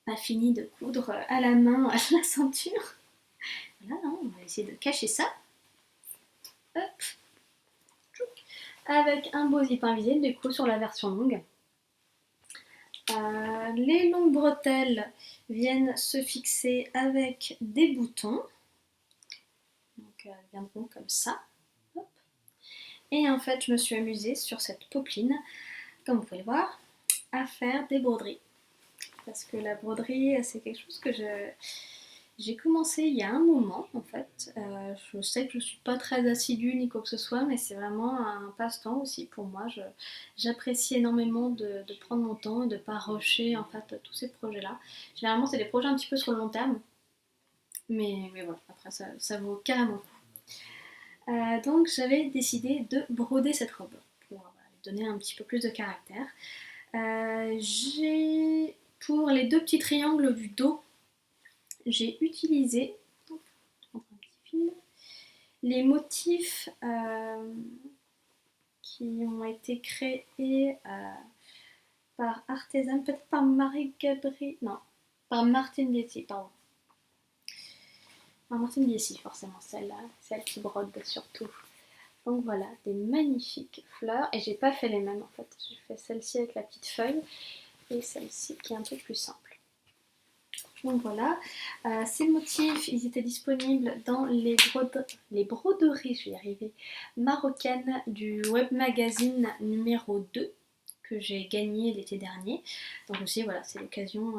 pas fini de coudre à la main à la ceinture. Voilà, on va essayer de cacher ça. Hop. Avec un beau zip invisible du coup sur la version longue. Les longues bretelles viennent se fixer avec des boutons. Donc elles viendront comme ça. Hop. Et en fait, je me suis amusée sur cette popeline, comme vous pouvez le voir, à faire des broderies. Parce que la broderie, c'est quelque chose que j'ai commencé il y a un moment en fait. Je sais que je ne suis pas très assidue ni quoi que ce soit, mais c'est vraiment un passe-temps aussi pour moi. J'apprécie énormément de prendre mon temps et de ne pas rusher en fait tous ces projets-là. Généralement, c'est des projets un petit peu sur le long terme, mais voilà, après ça vaut carrément le coup. Donc j'avais décidé de broder cette robe pour lui donner un petit peu plus de caractère. Pour les deux petits triangles du dos, j'ai utilisé les motifs qui ont été créés par Artisan, peut-être par Marie-Gabrielle, non, par Martine Biessi, pardon. Par Martine Biessi, forcément, celle qui brode surtout. Donc voilà, des magnifiques fleurs. Et j'ai pas fait les mêmes en fait. J'ai fait celle-ci avec la petite feuille et celle-ci qui est un peu plus simple. Donc voilà, ces motifs, ils étaient disponibles dans les broderies, je vais y arriver, marocaines du web magazine numéro 2 que j'ai gagné l'été dernier. Donc aussi voilà, c'est l'occasion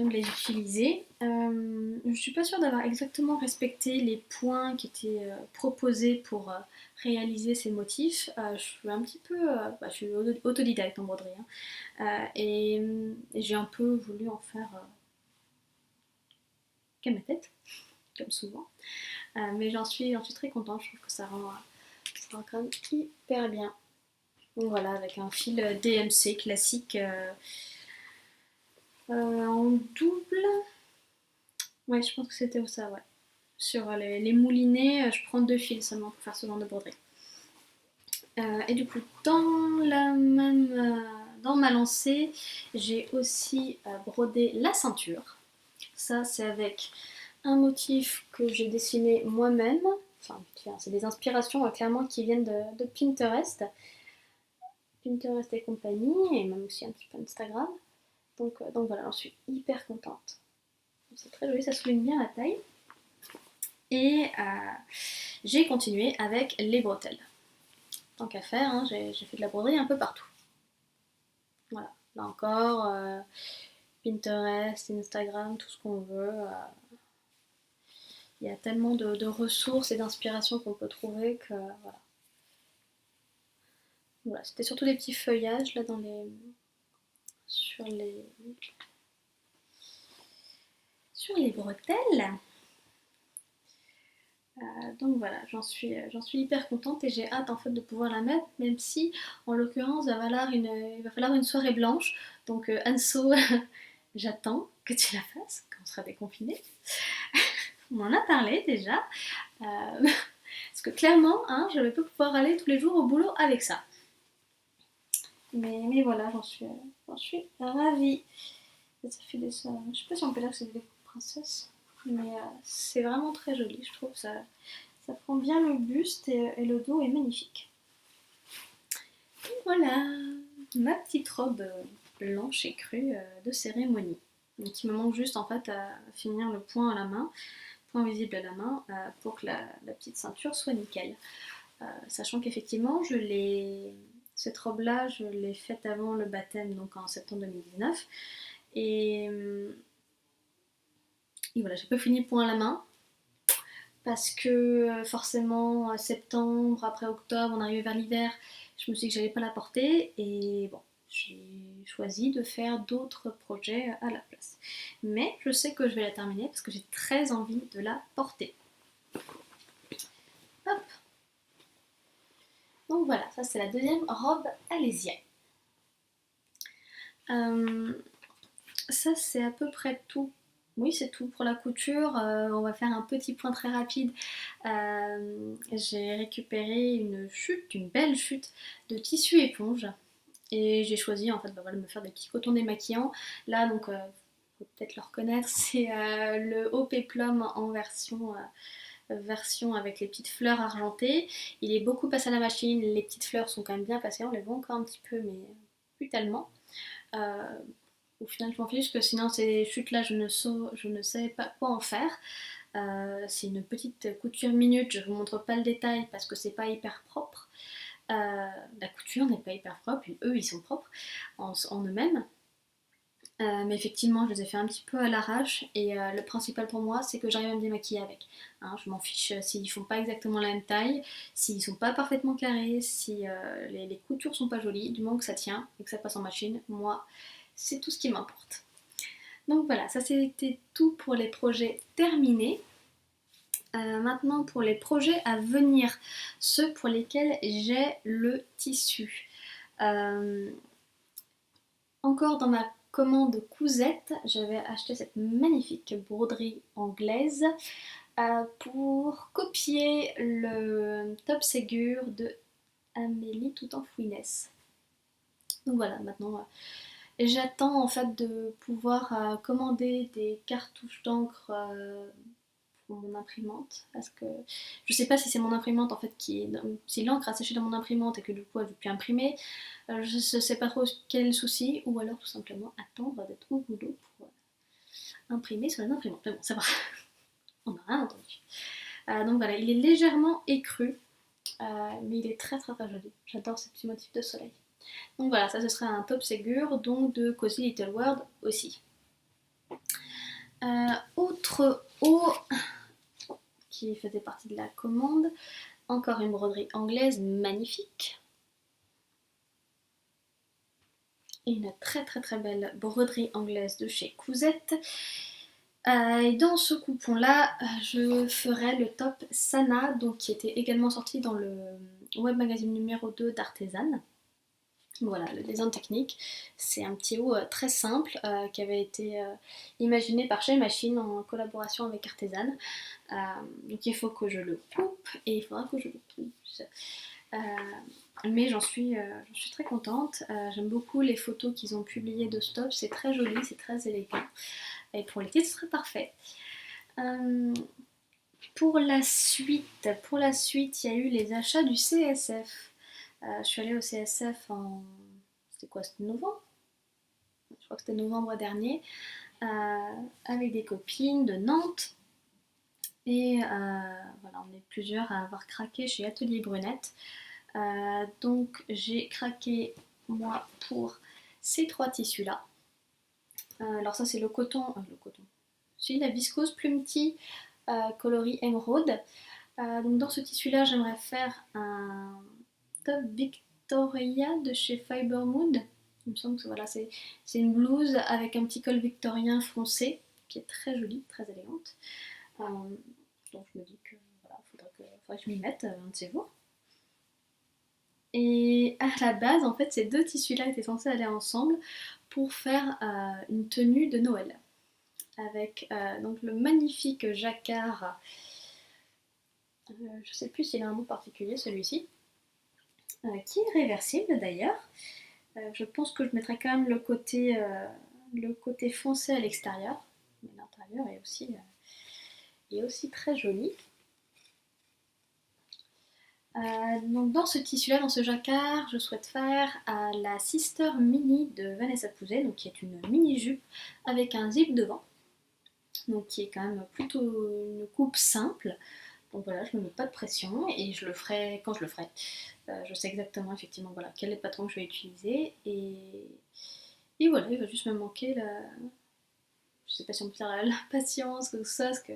de les utiliser. Je suis pas sûre d'avoir exactement respecté les points qui étaient proposés pour réaliser ces motifs. Je suis un petit peu, je suis autodidacte en broderie, hein. Et j'ai un peu voulu en faire qu'à ma tête, comme souvent. Mais j'en suis très contente, je trouve que ça rend quand même hyper bien. Donc voilà, avec un fil DMC classique en double. Ouais, je pense que c'était ça, ouais. Sur les moulinets, je prends 2 fils seulement pour faire ce genre de broderie. Et du coup, dans ma lancée, j'ai aussi brodé la ceinture. Ça, c'est avec un motif que j'ai dessiné moi-même. Enfin, c'est des inspirations clairement qui viennent de Pinterest. Pinterest et compagnie, et même aussi un petit peu Instagram. Donc voilà, j'en suis hyper contente. C'est très joli, ça souligne bien la taille. Et j'ai continué avec les bretelles. Tant qu'à faire, hein, j'ai fait de la broderie un peu partout. Voilà, là encore, Pinterest, Instagram, tout ce qu'on veut. Il y a tellement de ressources et d'inspirations qu'on peut trouver que voilà. Voilà, c'était surtout des petits feuillages là sur les bretelles. Donc voilà, j'en suis hyper contente et j'ai hâte en fait de pouvoir la mettre, même si en l'occurrence il va falloir une soirée blanche. Donc Anso, j'attends que tu la fasses quand on sera déconfiné. On en a parlé déjà. Parce que clairement, hein, je ne vais pas pouvoir aller tous les jours au boulot avec ça. Mais voilà, j'en suis ravie. Ça fait des, je sais pas si on peut dire que c'est des princesses, mais c'est vraiment très joli, je trouve. Ça prend bien le buste et le dos est magnifique. Et voilà, ma petite robe blanche et crue de cérémonie. Donc il me manque juste en fait à finir le point à la main, point visible à la main, pour que la petite ceinture soit nickel. Sachant qu'effectivement, cette robe-là, je l'ai faite avant le baptême, donc en septembre 2019. Et voilà, j'ai pas fini point à la main. Parce que forcément, septembre, après octobre, on arrivait vers l'hiver, je me suis dit que j'allais pas la porter. Et bon, j'ai choisi de faire d'autres projets à la place. Mais je sais que je vais la terminer parce que j'ai très envie de la porter. Hop. Donc voilà, ça c'est la deuxième robe alésia. Ça c'est à peu près tout. Oui, c'est tout pour la couture. On va faire un petit point très rapide. J'ai récupéré une belle chute de tissu éponge. Et j'ai choisi en fait de me faire des petits cotons démaquillants. Là, donc, faut peut-être le reconnaître, c'est le haut péplum en version avec les petites fleurs argentées. Il est beaucoup passé à la machine. Les petites fleurs sont quand même bien passées. On les voit encore un petit peu, mais plus tellement. Au final, je m'en fiche, que sinon ces chutes-là, je ne sais pas quoi en faire. C'est une petite couture minute, je ne vous montre pas le détail parce que c'est pas hyper propre. La couture n'est pas hyper propre, eux ils sont propres en eux-mêmes. Mais effectivement, je les ai fait un petit peu à l'arrache et le principal pour moi, c'est que j'arrive à me démaquiller avec. Hein, je m'en fiche s'ils font pas exactement la même taille, s'ils sont pas parfaitement carrés, si les coutures sont pas jolies, du moment que ça tient et que ça passe en machine, moi, c'est tout ce qui m'importe. Donc voilà, ça c'était tout pour les projets terminés. Maintenant pour les projets à venir, ceux pour lesquels j'ai le tissu. Encore dans ma commande cousette, j'avais acheté cette magnifique broderie anglaise pour copier le top Ségur de Amélie tout en fouinesse. Donc voilà, maintenant j'attends en fait de pouvoir commander des cartouches d'encre pour mon imprimante, parce que je sais pas si c'est mon imprimante en fait si l'encre a séché dans mon imprimante et que du coup elle veut plus imprimer, je ne sais pas trop quel est le souci, ou alors tout simplement attendre d'être au boulot pour imprimer sur les imprimantes. Mais bon, ça va, on n'a rien entendu. Donc voilà, il est légèrement écru, mais il est très très très joli. J'adore ces petits motifs de soleil. Donc voilà, ça ce sera un top Ségur, donc de Cozy Little World aussi. Autre haut qui faisait partie de la commande, encore une broderie anglaise magnifique. Et une très très très belle broderie anglaise de chez Cousette. Et dans ce coupon-là, je ferai le top Sana, donc qui était également sorti dans le web magazine numéro 2 d'Artisan. Voilà, le design technique, c'est un petit haut très simple qui avait été imaginé par Chez Machine en collaboration avec Artisan. Donc il faut que je le coupe et il faudra que je le pousse. Mais j'en suis très contente. J'aime beaucoup les photos qu'ils ont publiées de Stop, c'est très joli, c'est très élégant. Et pour l'été, ce serait parfait. Pour la suite, il y a eu les achats du CSF. Je suis allée au CSF en... C'était quoi? C'était novembre? Je crois que c'était novembre dernier. Avec des copines de Nantes. Et voilà, on est plusieurs à avoir craqué chez Atelier Brunette. Donc j'ai craqué, moi, pour ces 3 tissus-là. Alors ça, c'est le coton. C'est la viscose Plume Tea coloris émeraude. Donc dans ce tissu-là, j'aimerais faire un top Victoria de chez Fiber Mood. Il me semble que voilà, c'est une blouse avec un petit col victorien foncé qui est très jolie, très élégante. Donc je me dis que voilà, faudrait que je m'y mette un de ces jours. Et à la base, en fait, ces 2 tissus-là étaient censés aller ensemble pour faire une tenue de Noël. Avec donc le magnifique jacquard, je sais plus s'il a un nom particulier celui-ci, qui est réversible d'ailleurs. Je pense que je mettrai quand même le côté foncé à l'extérieur, mais l'intérieur est aussi très joli. Donc dans ce tissu-là, dans ce jacquard, je souhaite faire la Sister Mini de Vanessa Pouzet, donc qui est une mini-jupe avec un zip devant, donc qui est quand même plutôt une coupe simple. Donc voilà, je ne me mets pas de pression et je le ferai quand je le ferai. Je sais exactement effectivement voilà, quel est le patron que je vais utiliser et voilà, il va juste me manquer je sais pas si on peut dire la patience ou ça, parce que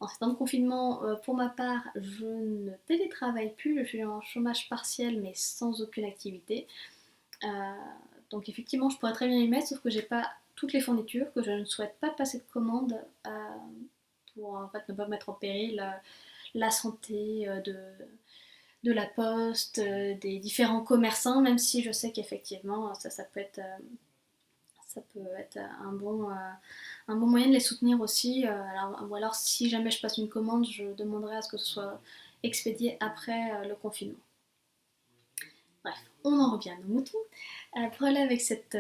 en ces temps de confinement, pour ma part, je ne télétravaille plus, je suis en chômage partiel mais sans aucune activité. Euh, donc effectivement, je pourrais très bien y mettre, sauf que j'ai pas toutes les fournitures, que je ne souhaite pas passer de commande pour en fait ne pas mettre en péril la santé de la poste, des différents commerçants, même si je sais qu'effectivement ça peut être un bon moyen de les soutenir aussi. Ou alors si jamais je passe une commande, je demanderai à ce que ce soit expédié après le confinement. Bref, on en revient à nos moutons. Pour aller avec cette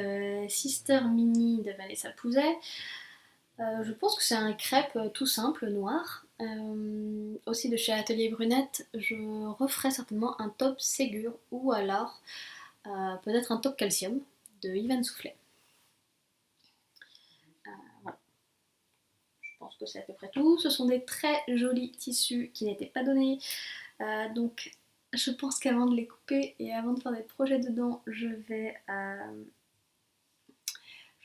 Sister Mini de Vanessa Pouzet, je pense que c'est un crêpe tout simple, noir. Aussi de chez Atelier Brunette, je referai certainement un top Ségur ou alors peut-être un top Calcium de Yvan Soufflet. Voilà. Je pense que c'est à peu près tout. Ce sont des très jolis tissus qui n'étaient pas donnés. Donc je pense qu'avant de les couper et avant de faire des projets dedans, je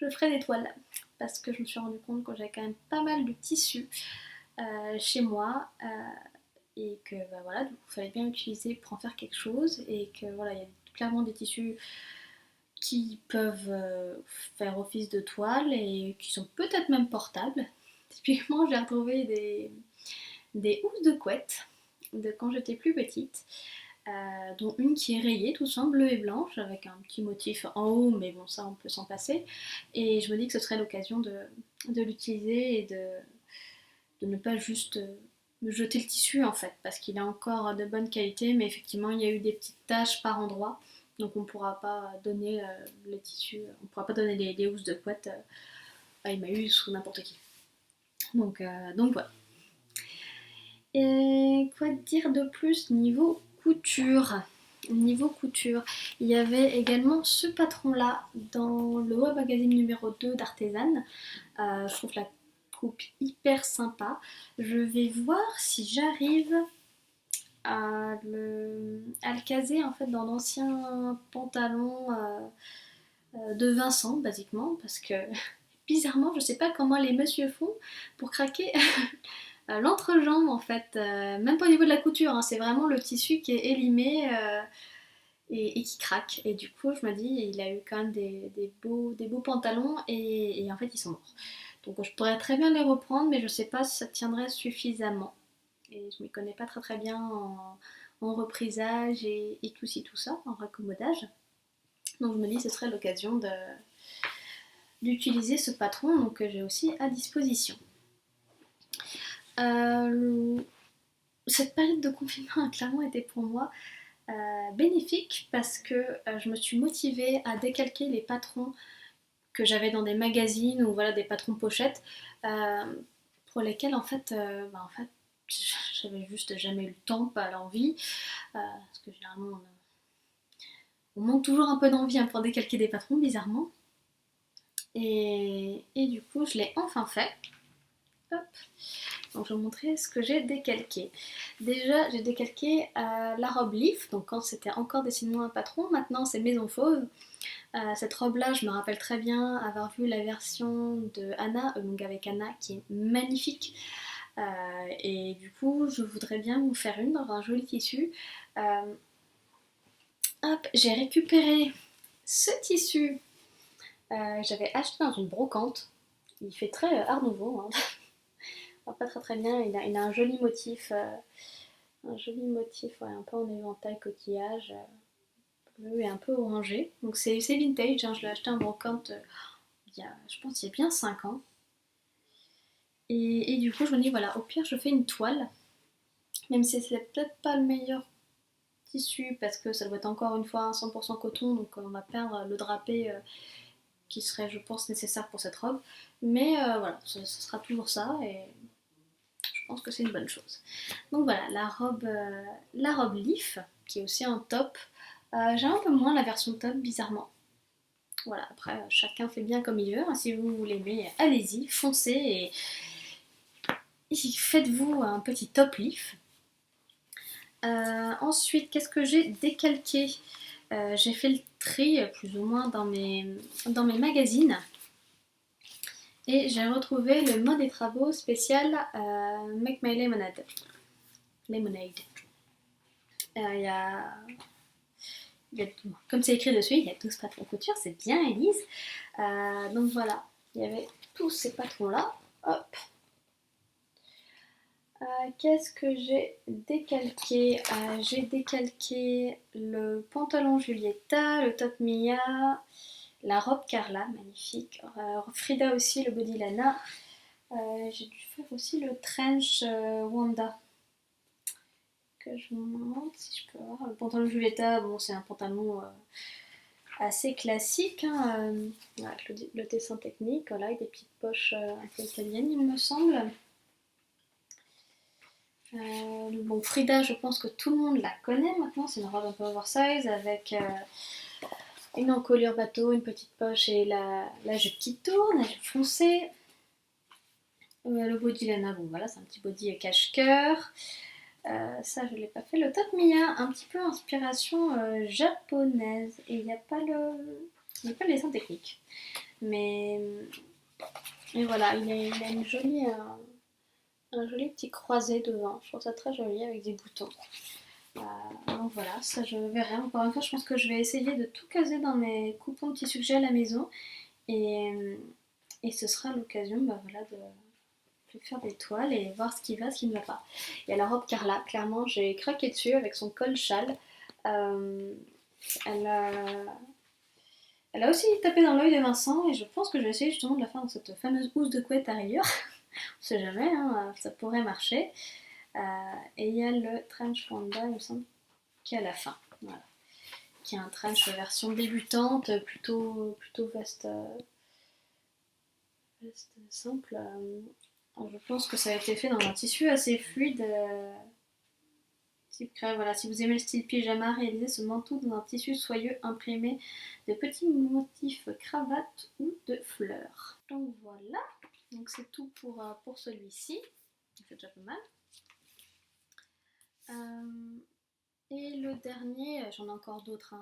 ferai des toiles parce que je me suis rendu compte que j'avais quand même pas mal de tissus chez moi et que bah, voilà, du coup il fallait bien utiliser pour en faire quelque chose et que voilà, il y a clairement des tissus qui peuvent faire office de toile et qui sont peut-être même portables. Typiquement, j'ai retrouvé des housses de couette de quand j'étais plus petite. Dont une qui est rayée, tout simple, bleue et blanche, avec un petit motif en haut, mais bon, ça on peut s'en passer. Et je me dis que ce serait l'occasion de l'utiliser et de ne pas juste jeter le tissu en fait, parce qu'il est encore de bonne qualité, mais effectivement il y a eu des petites taches par endroits. Donc on ne pourra pas donner les tissus, on ne pourra pas donner les housses de couette à Emmaüs ou n'importe qui. Donc voilà. Et quoi dire de plus niveau couture? Niveau couture, il y avait également ce patron-là dans le web magazine numéro 2 d'Artisan. Je trouve la coupe hyper sympa. Je vais voir si j'arrive à le caser en fait dans l'ancien pantalon de Vincent, basiquement, parce que bizarrement, je sais pas comment les messieurs font pour craquer l'entrejambe en fait, même pas au niveau de la couture, hein, c'est vraiment le tissu qui est élimé et qui craque. Et du coup, je me dis, il a eu quand même des beaux pantalons et en fait, ils sont morts. Donc je pourrais très bien les reprendre, mais je sais pas si ça tiendrait suffisamment. Et je m'y connais pas très bien en reprisage et tout ci, tout ça, en raccommodage. Donc je me dis, ce serait l'occasion d'utiliser ce patron donc, que j'ai aussi à disposition. Cette période de confinement a clairement été pour moi bénéfique parce que je me suis motivée à décalquer les patrons que j'avais dans des magazines ou voilà des patrons pochettes pour lesquels en fait j'avais juste jamais eu le temps, pas l'envie parce que généralement on manque toujours un peu d'envie pour décalquer des patrons bizarrement et du coup je l'ai enfin fait. Hop. Donc je vais vous montrer ce que j'ai décalqué. Déjà j'ai décalqué la robe Leaf, donc quand c'était encore dessinement un patron, maintenant c'est Maison Fauve. Cette robe là je me rappelle très bien avoir vu la version de Anna, donc avec Anna qui est magnifique. Et du coup je voudrais bien vous faire une dans un joli tissu. Hop, j'ai récupéré ce tissu. J'avais acheté dans une brocante. Il fait très art nouveau. Hein. Pas très bien. Il a un joli motif. Ouais, un peu en éventail coquillage. Bleu et un peu orangé. Donc c'est vintage. Hein. Je l'ai acheté en brocante je pense il y a bien 5 ans. Et du coup je me dis voilà, au pire je fais une toile. Même si c'est peut-être pas le meilleur tissu parce que ça doit être encore une fois 100% coton. Donc on va perdre le drapé qui serait je pense nécessaire pour cette robe. Mais voilà, ce sera toujours ça et je pense que c'est une bonne chose. Donc voilà, la robe Leaf, qui est aussi un top. J'aime un peu moins la version top, bizarrement. Voilà, après, chacun fait bien comme il veut. Hein. Si vous l'aimez, allez-y, foncez et faites-vous un petit top Leaf. Ensuite, qu'est-ce que j'ai décalqué? J'ai fait le tri, plus ou moins, dans mes magazines. Et j'ai retrouvé le mode des travaux spécial Make My Lemonade. Il y a comme c'est écrit dessus, il y a 12 patrons couture, c'est bien Elise. Donc voilà, il y avait tous ces patrons-là. Hop. Qu'est-ce que j'ai décalqué? J'ai décalqué le pantalon Julieta, le top Mia, la robe Carla, magnifique. Frida aussi, le body Lana. J'ai dû faire aussi le trench Wanda. Que je vous montre si je peux voir. Le pantalon Julieta, bon, c'est un pantalon assez classique, hein, avec le dessin technique, voilà, avec des petites poches un peu italiennes, il me semble. Bon, Frida, je pense que tout le monde la connaît maintenant, c'est une robe un peu oversize avec une encolure bateau, une petite poche et la jupe qui tourne, la jupe foncée. Le body Lana, bon voilà, c'est un petit body cache-cœur. Ça, je ne l'ai pas fait. Le top Mia, un petit peu inspiration japonaise. Et il n'y a pas le dessin technique. Mais voilà, il a une jolie, un joli petit croisé devant. Je trouve ça très joli avec des boutons. Donc voilà, ça je verrai. Encore une fois, je pense que je vais essayer de tout caser dans mes coupons de tissus que j'ai à la maison. Et ce sera l'occasion voilà, de faire des toiles et voir ce qui va, ce qui ne va pas. Il y a la robe Carla, clairement j'ai craqué dessus avec son col châle. Elle a aussi tapé dans l'œil de Vincent et je pense que je vais essayer justement de la faire dans cette fameuse housse de couette à rayures. On sait jamais, hein, ça pourrait marcher. Et il y a le trench panda, il me semble, qui est à la fin. Voilà. qui est un trench version débutante, plutôt veste simple. Je pense que ça a été fait dans un tissu assez fluide. Type crêpe. Voilà, si vous aimez le style pyjama, réalisez ce manteau dans un tissu soyeux imprimé de petits motifs cravate ou de fleurs. Donc voilà, donc c'est tout pour celui-ci. Il fait déjà pas mal. Et le dernier, j'en ai encore d'autres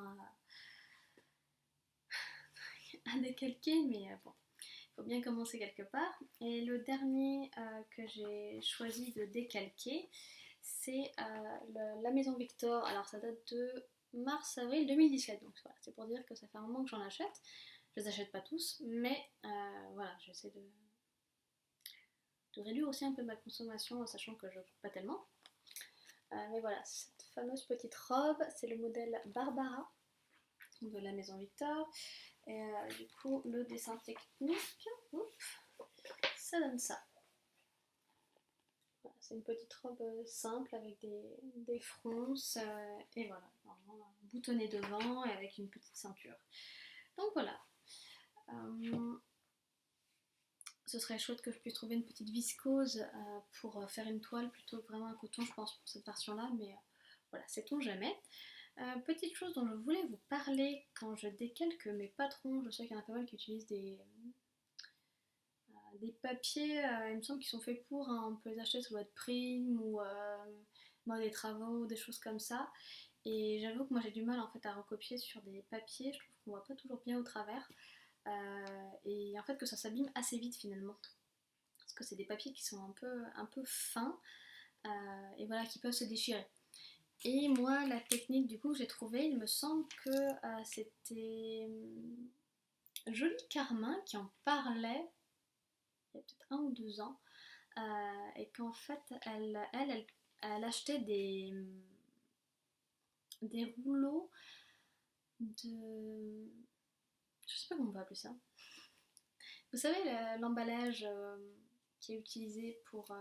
à décalquer, mais bon, il faut bien commencer quelque part. Et le dernier que j'ai choisi de décalquer, c'est la Maison Victor. Alors ça date de mars-avril 2017, donc voilà, c'est pour dire que ça fait un moment que j'en achète. Je les achète pas tous, mais voilà, j'essaie de réduire aussi un peu ma consommation, sachant que je ne coupe pas tellement. Mais voilà, cette fameuse petite robe, c'est le modèle Barbara de la Maison Victor. Et du coup, le dessin technique, ça donne ça. Voilà, c'est une petite robe simple avec des fronces et voilà, boutonnée devant et avec une petite ceinture. Donc voilà. Ce serait chouette que je puisse trouver une petite viscose pour faire une toile plutôt que vraiment un coton, je pense, pour cette version-là, mais voilà, sait-on jamais. Petite chose dont je voulais vous parler quand je décalque mes patrons, je sais qu'il y en a pas mal qui utilisent des papiers, il me semble qu'ils sont faits pour, hein, on peut les acheter sur votre prime ou dans des travaux, des choses comme ça. Et j'avoue que moi j'ai du mal en fait à recopier sur des papiers, je trouve qu'on voit pas toujours bien au travers. Et en fait que ça s'abîme assez vite finalement. Parce que c'est des papiers qui sont un peu fins et voilà, qui peuvent se déchirer. Et moi, la technique du coup que j'ai trouvée, il me semble que c'était Jolie Carmin qui en parlait il y a peut-être 1 ou 2 ans, et qu'en fait, elle achetait des rouleaux de... Je sais pas comment on va appeler ça. Vous savez, l'emballage qui est utilisé pour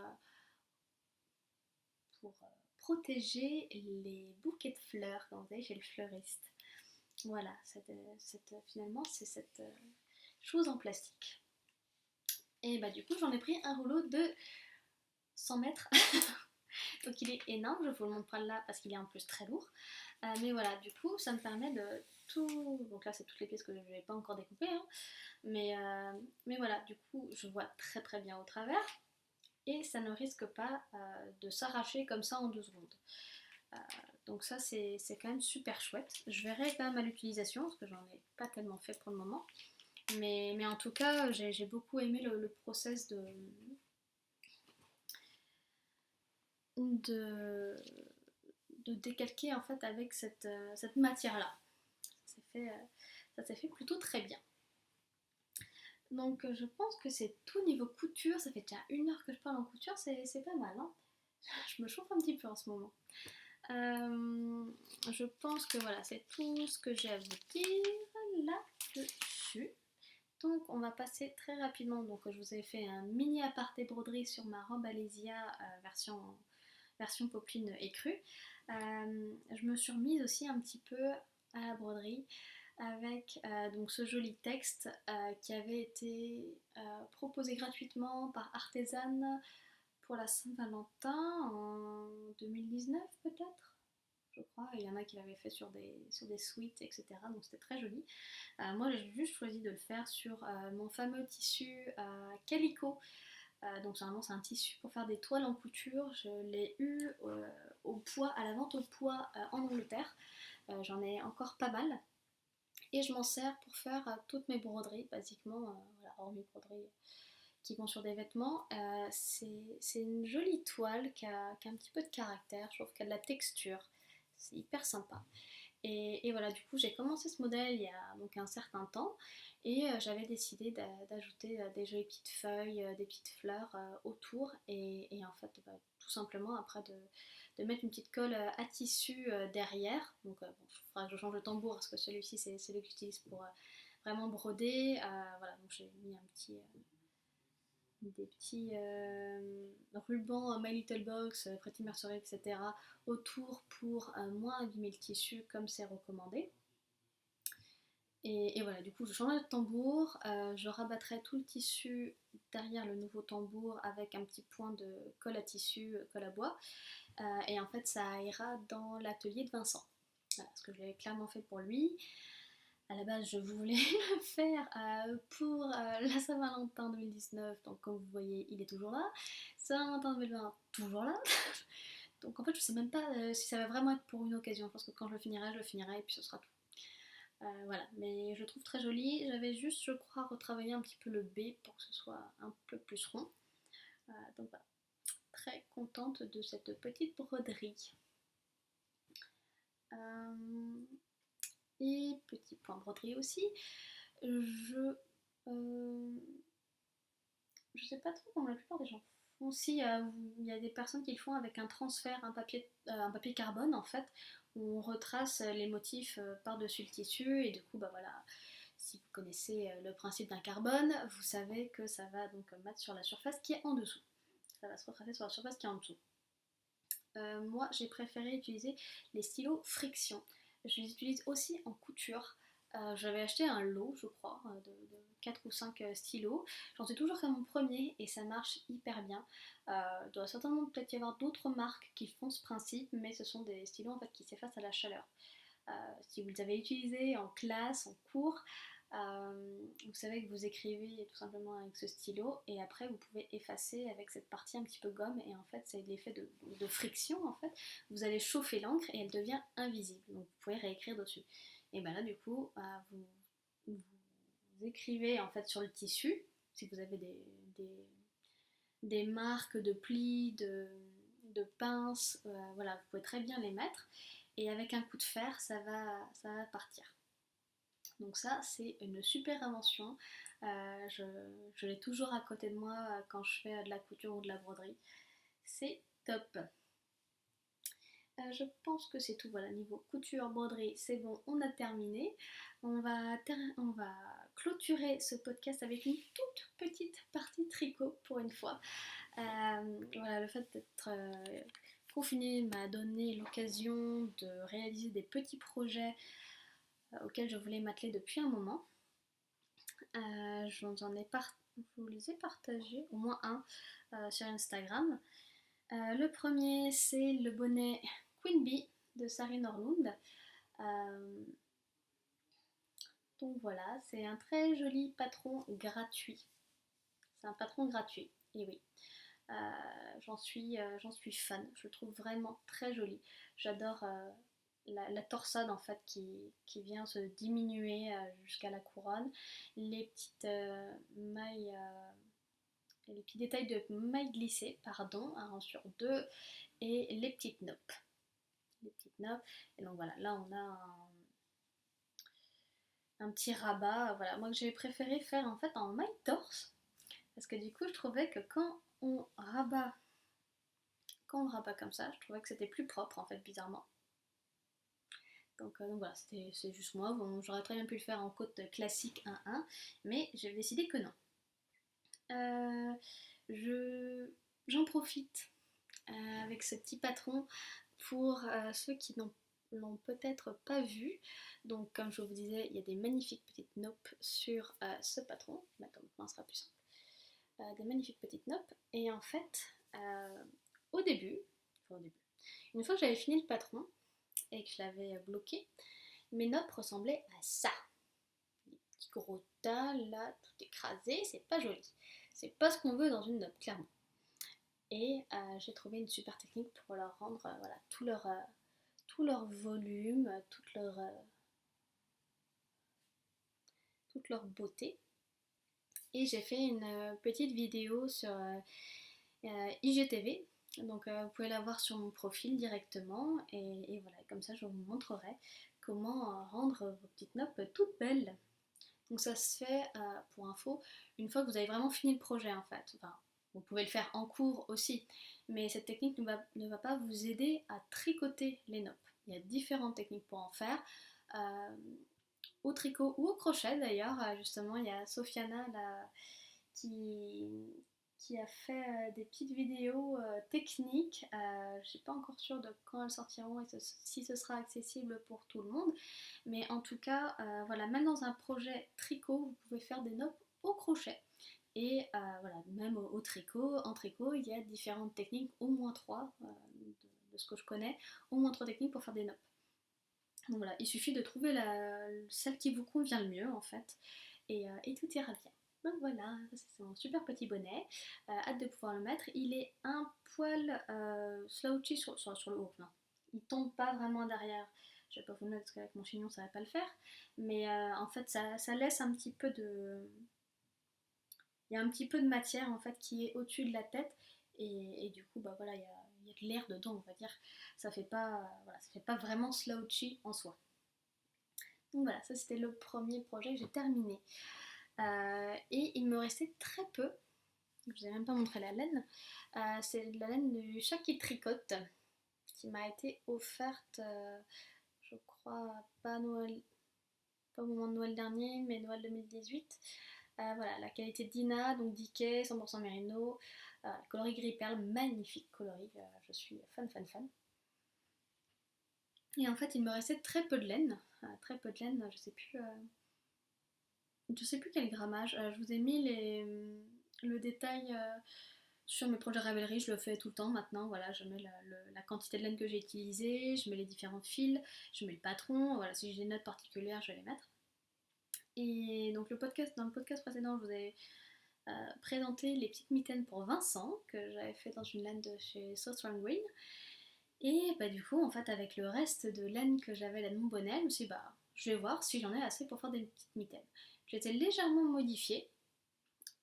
protéger les bouquets de fleurs quand vous allez chez le fleuriste. Voilà, finalement, c'est cette chose en plastique. Et bah du coup, j'en ai pris un rouleau de 100 mètres. Donc il est énorme, je vous le montre là parce qu'il est en plus très lourd. Mais voilà, du coup, ça me permet de tout... Donc là, c'est toutes les pièces que je n'ai pas encore découpées. Hein. Mais voilà, du coup, je vois très très bien au travers. Et ça ne risque pas de s'arracher comme ça en 2 secondes. Donc ça, c'est quand même super chouette. Je verrai quand même à l'utilisation, parce que j'en ai pas tellement fait pour le moment. Mais en tout cas, j'ai beaucoup aimé le process de décalquer en fait avec cette matière-là. Ça s'est fait plutôt très bien. Donc je pense que c'est tout niveau couture. Ça fait déjà 1 heure que je parle en couture, c'est pas mal. Hein, je me chauffe un petit peu en ce moment. Je pense que voilà, c'est tout ce que j'ai à vous dire là-dessus. Donc on va passer très rapidement. Donc je vous ai fait un mini aparté broderie sur ma robe Alésia version popeline écrue. Je me suis remise aussi un petit peu à la broderie avec donc ce joli texte qui avait été proposé gratuitement par Artisan pour la Saint-Valentin en 2019 peut-être, je crois. Il y en a qui l'avaient fait sur des suites, etc. Donc c'était très joli. Moi j'ai juste choisi de le faire sur mon fameux tissu Calico. Donc généralement c'est un tissu pour faire des toiles en couture. Je l'ai eu à la vente au poids en Angleterre. J'en ai encore pas mal. Et je m'en sers pour faire toutes mes broderies, basiquement, voilà, hormis broderies qui vont sur des vêtements. C'est une jolie toile qui a un petit peu de caractère, je trouve qu'elle a de la texture. C'est hyper sympa. Et voilà, du coup, j'ai commencé ce modèle il y a donc un certain temps et j'avais décidé d'ajouter des jolies petites feuilles, des petites fleurs autour et en fait, bah, tout simplement après de mettre une petite colle à tissu derrière. Donc, bon, il faudra que je change le tambour parce que celui-ci, c'est celui que j'utilise pour vraiment broder. Voilà, donc j'ai mis des petits rubans My Little Box, Pretty Mercery, etc. autour pour moins abîmer le tissu comme c'est recommandé. Et voilà, du coup, je changerai de tambour, je rabattrai tout le tissu derrière le nouveau tambour avec un petit point de colle à tissu, colle à bois. Et en fait, ça ira dans l'atelier de Vincent. Voilà, parce que je l'avais clairement fait pour lui. À la base, je voulais le faire pour la Saint-Valentin 2019. Donc, comme vous voyez, il est toujours là. Saint-Valentin 2020, toujours là. Donc, en fait, je sais même pas si ça va vraiment être pour une occasion. Je pense que quand je le finirai et puis ce sera tout. Voilà, mais je le trouve très joli. J'avais juste, je crois, retravaillé un petit peu le B pour que ce soit un peu plus rond. Donc voilà, très contente de cette petite broderie. Euh, et petit point broderie aussi, je euh, je sais pas trop comment la plupart des gens font. Si, il y a des personnes qui le font avec un transfert, un papier carbone en fait, où on retrace les motifs par-dessus le tissu, et du coup, bah voilà, si vous connaissez le principe d'un carbone, vous savez que ça va donc mettre sur la surface qui est en dessous. Ça va se retracer sur la surface qui est en dessous. Moi, j'ai préféré utiliser les stylos friction. Je les utilise aussi en couture. J'avais acheté un lot, je crois, de 4 ou 5 stylos. J'en suis toujours qu'à mon premier et ça marche hyper bien. Il doit certainement peut-être y avoir d'autres marques qui font ce principe, mais ce sont des stylos en fait qui s'effacent à la chaleur. Si vous les avez utilisés en classe, en cours, vous savez que vous écrivez tout simplement avec ce stylo et après vous pouvez effacer avec cette partie un petit peu gomme et en fait c'est l'effet de friction en fait. Vous allez chauffer l'encre et elle devient invisible donc vous pouvez réécrire dessus. Et ben là du coup vous écrivez en fait sur le tissu si vous avez des marques de plis, de pinces, voilà, vous pouvez très bien les mettre et avec un coup de fer ça va partir. Donc ça, c'est une super invention. Je l'ai toujours à côté de moi quand je fais de la couture ou de la broderie. C'est top. Je pense que c'est tout. Voilà, niveau couture, broderie, c'est bon, on a terminé. On va clôturer ce podcast avec une toute petite partie tricot pour une fois. Voilà, le fait d'être confiné m'a donné l'occasion de réaliser des petits projets auxquels je voulais m'atteler depuis un moment. Je vous les ai partagés, au moins un, sur Instagram. Le premier, c'est le bonnet Queen Bee de Sari Norlund. Euh, donc voilà, c'est un très joli patron gratuit. C'est un patron gratuit, et oui. J'en suis fan, je le trouve vraiment très joli. J'adore la torsade en fait qui vient se diminuer jusqu'à la couronne, les petites mailles, les petits détails de mailles glissées, pardon, un rang sur deux, et les petites noppes. Les petites noppes. Et donc voilà, là on a un petit rabat, voilà, moi que j'ai préféré faire en fait en maille torse, parce que du coup je trouvais que quand on rabat comme ça, je trouvais que c'était plus propre en fait, bizarrement. Donc voilà, c'est juste moi. Bon, j'aurais très bien pu le faire en côte classique 1-1, mais j'ai décidé que non. Euh, j'en profite avec ce petit patron pour ceux qui l'ont peut-être pas vu. Donc comme je vous disais, il y a des magnifiques petites noppes sur ce patron. Je vais mettre un sera plus simple. Des magnifiques petites noppes. Et en fait, au début, une fois que j'avais fini le patron et que je l'avais bloqué, mes noppes ressemblaient à ça. Des petits gros tas là, tout écrasé, c'est pas joli. C'est pas ce qu'on veut dans une noppe, clairement. Et j'ai trouvé une super technique pour leur rendre voilà, tout leur volume, toute leur beauté. Et j'ai fait une petite vidéo sur IGTV. Donc vous pouvez la voir sur mon profil directement. Et voilà, comme ça je vous montrerai comment rendre vos petites noppes toutes belles. Donc ça se fait, pour info, une fois que vous avez vraiment fini le projet en fait. Enfin, vous pouvez le faire en cours aussi, mais cette technique ne va pas vous aider à tricoter les noppes. Il y a différentes techniques pour en faire. Euh, Au tricot ou au crochet d'ailleurs, justement, il y a Sofiana là, qui, qui a fait des petites vidéos techniques. Je suis pas encore sûre de quand elles sortiront et si ce sera accessible pour tout le monde. Mais en tout cas, voilà, même dans un projet tricot, vous pouvez faire des noppes au crochet. Et voilà, même au tricot, en tricot, il y a différentes techniques, au moins trois, de ce que je connais, au moins trois techniques pour faire des noppes. Donc voilà, il suffit de trouver celle qui vous convient le mieux en fait, et tout ira bien. Donc voilà, c'est un super petit bonnet, hâte de pouvoir le mettre. Il est un poil slouchy sur le haut, non, il tombe pas vraiment derrière. Je vais pas vous le mettre parce qu'avec mon chignon ça va pas le faire, mais en fait ça laisse un petit peu de... Il y a un petit peu de matière en fait qui est au-dessus de la tête, et du coup bah voilà, il y a de l'air dedans, on va dire. Ça fait pas, voilà, ça fait pas vraiment slouchy en soi. Donc voilà, ça c'était le premier projet que j'ai terminé. Et il me restait très peu, je vous ai même pas montré la laine. C'est de la laine du chat qui tricote qui m'a été offerte, je crois, pas Noël, pas au moment de Noël dernier, mais Noël 2018. Voilà, la qualité Dina, donc Dickey, 100% Merino, coloris gris perle, magnifique coloris, je suis fan fan fan. Et en fait, il me restait très peu de laine, je sais plus. Je sais plus quel grammage. Je vous ai mis le détail sur mes projets Ravelry. Je le fais tout le temps maintenant. Voilà, je mets la quantité de laine que j'ai utilisée, je mets les différents fils, je mets le patron. Voilà, si j'ai des notes particulières, je vais les mettre. Et donc dans le podcast précédent, je vous ai présenté les petites mitaines pour Vincent que j'avais fait dans une laine de chez Southern Green. Et bah du coup, en fait, avec le reste de laine que j'avais là de mon bonnet, je me suis dit, bah, je vais voir si j'en ai assez pour faire des petites mitaines. J'ai été légèrement modifiée.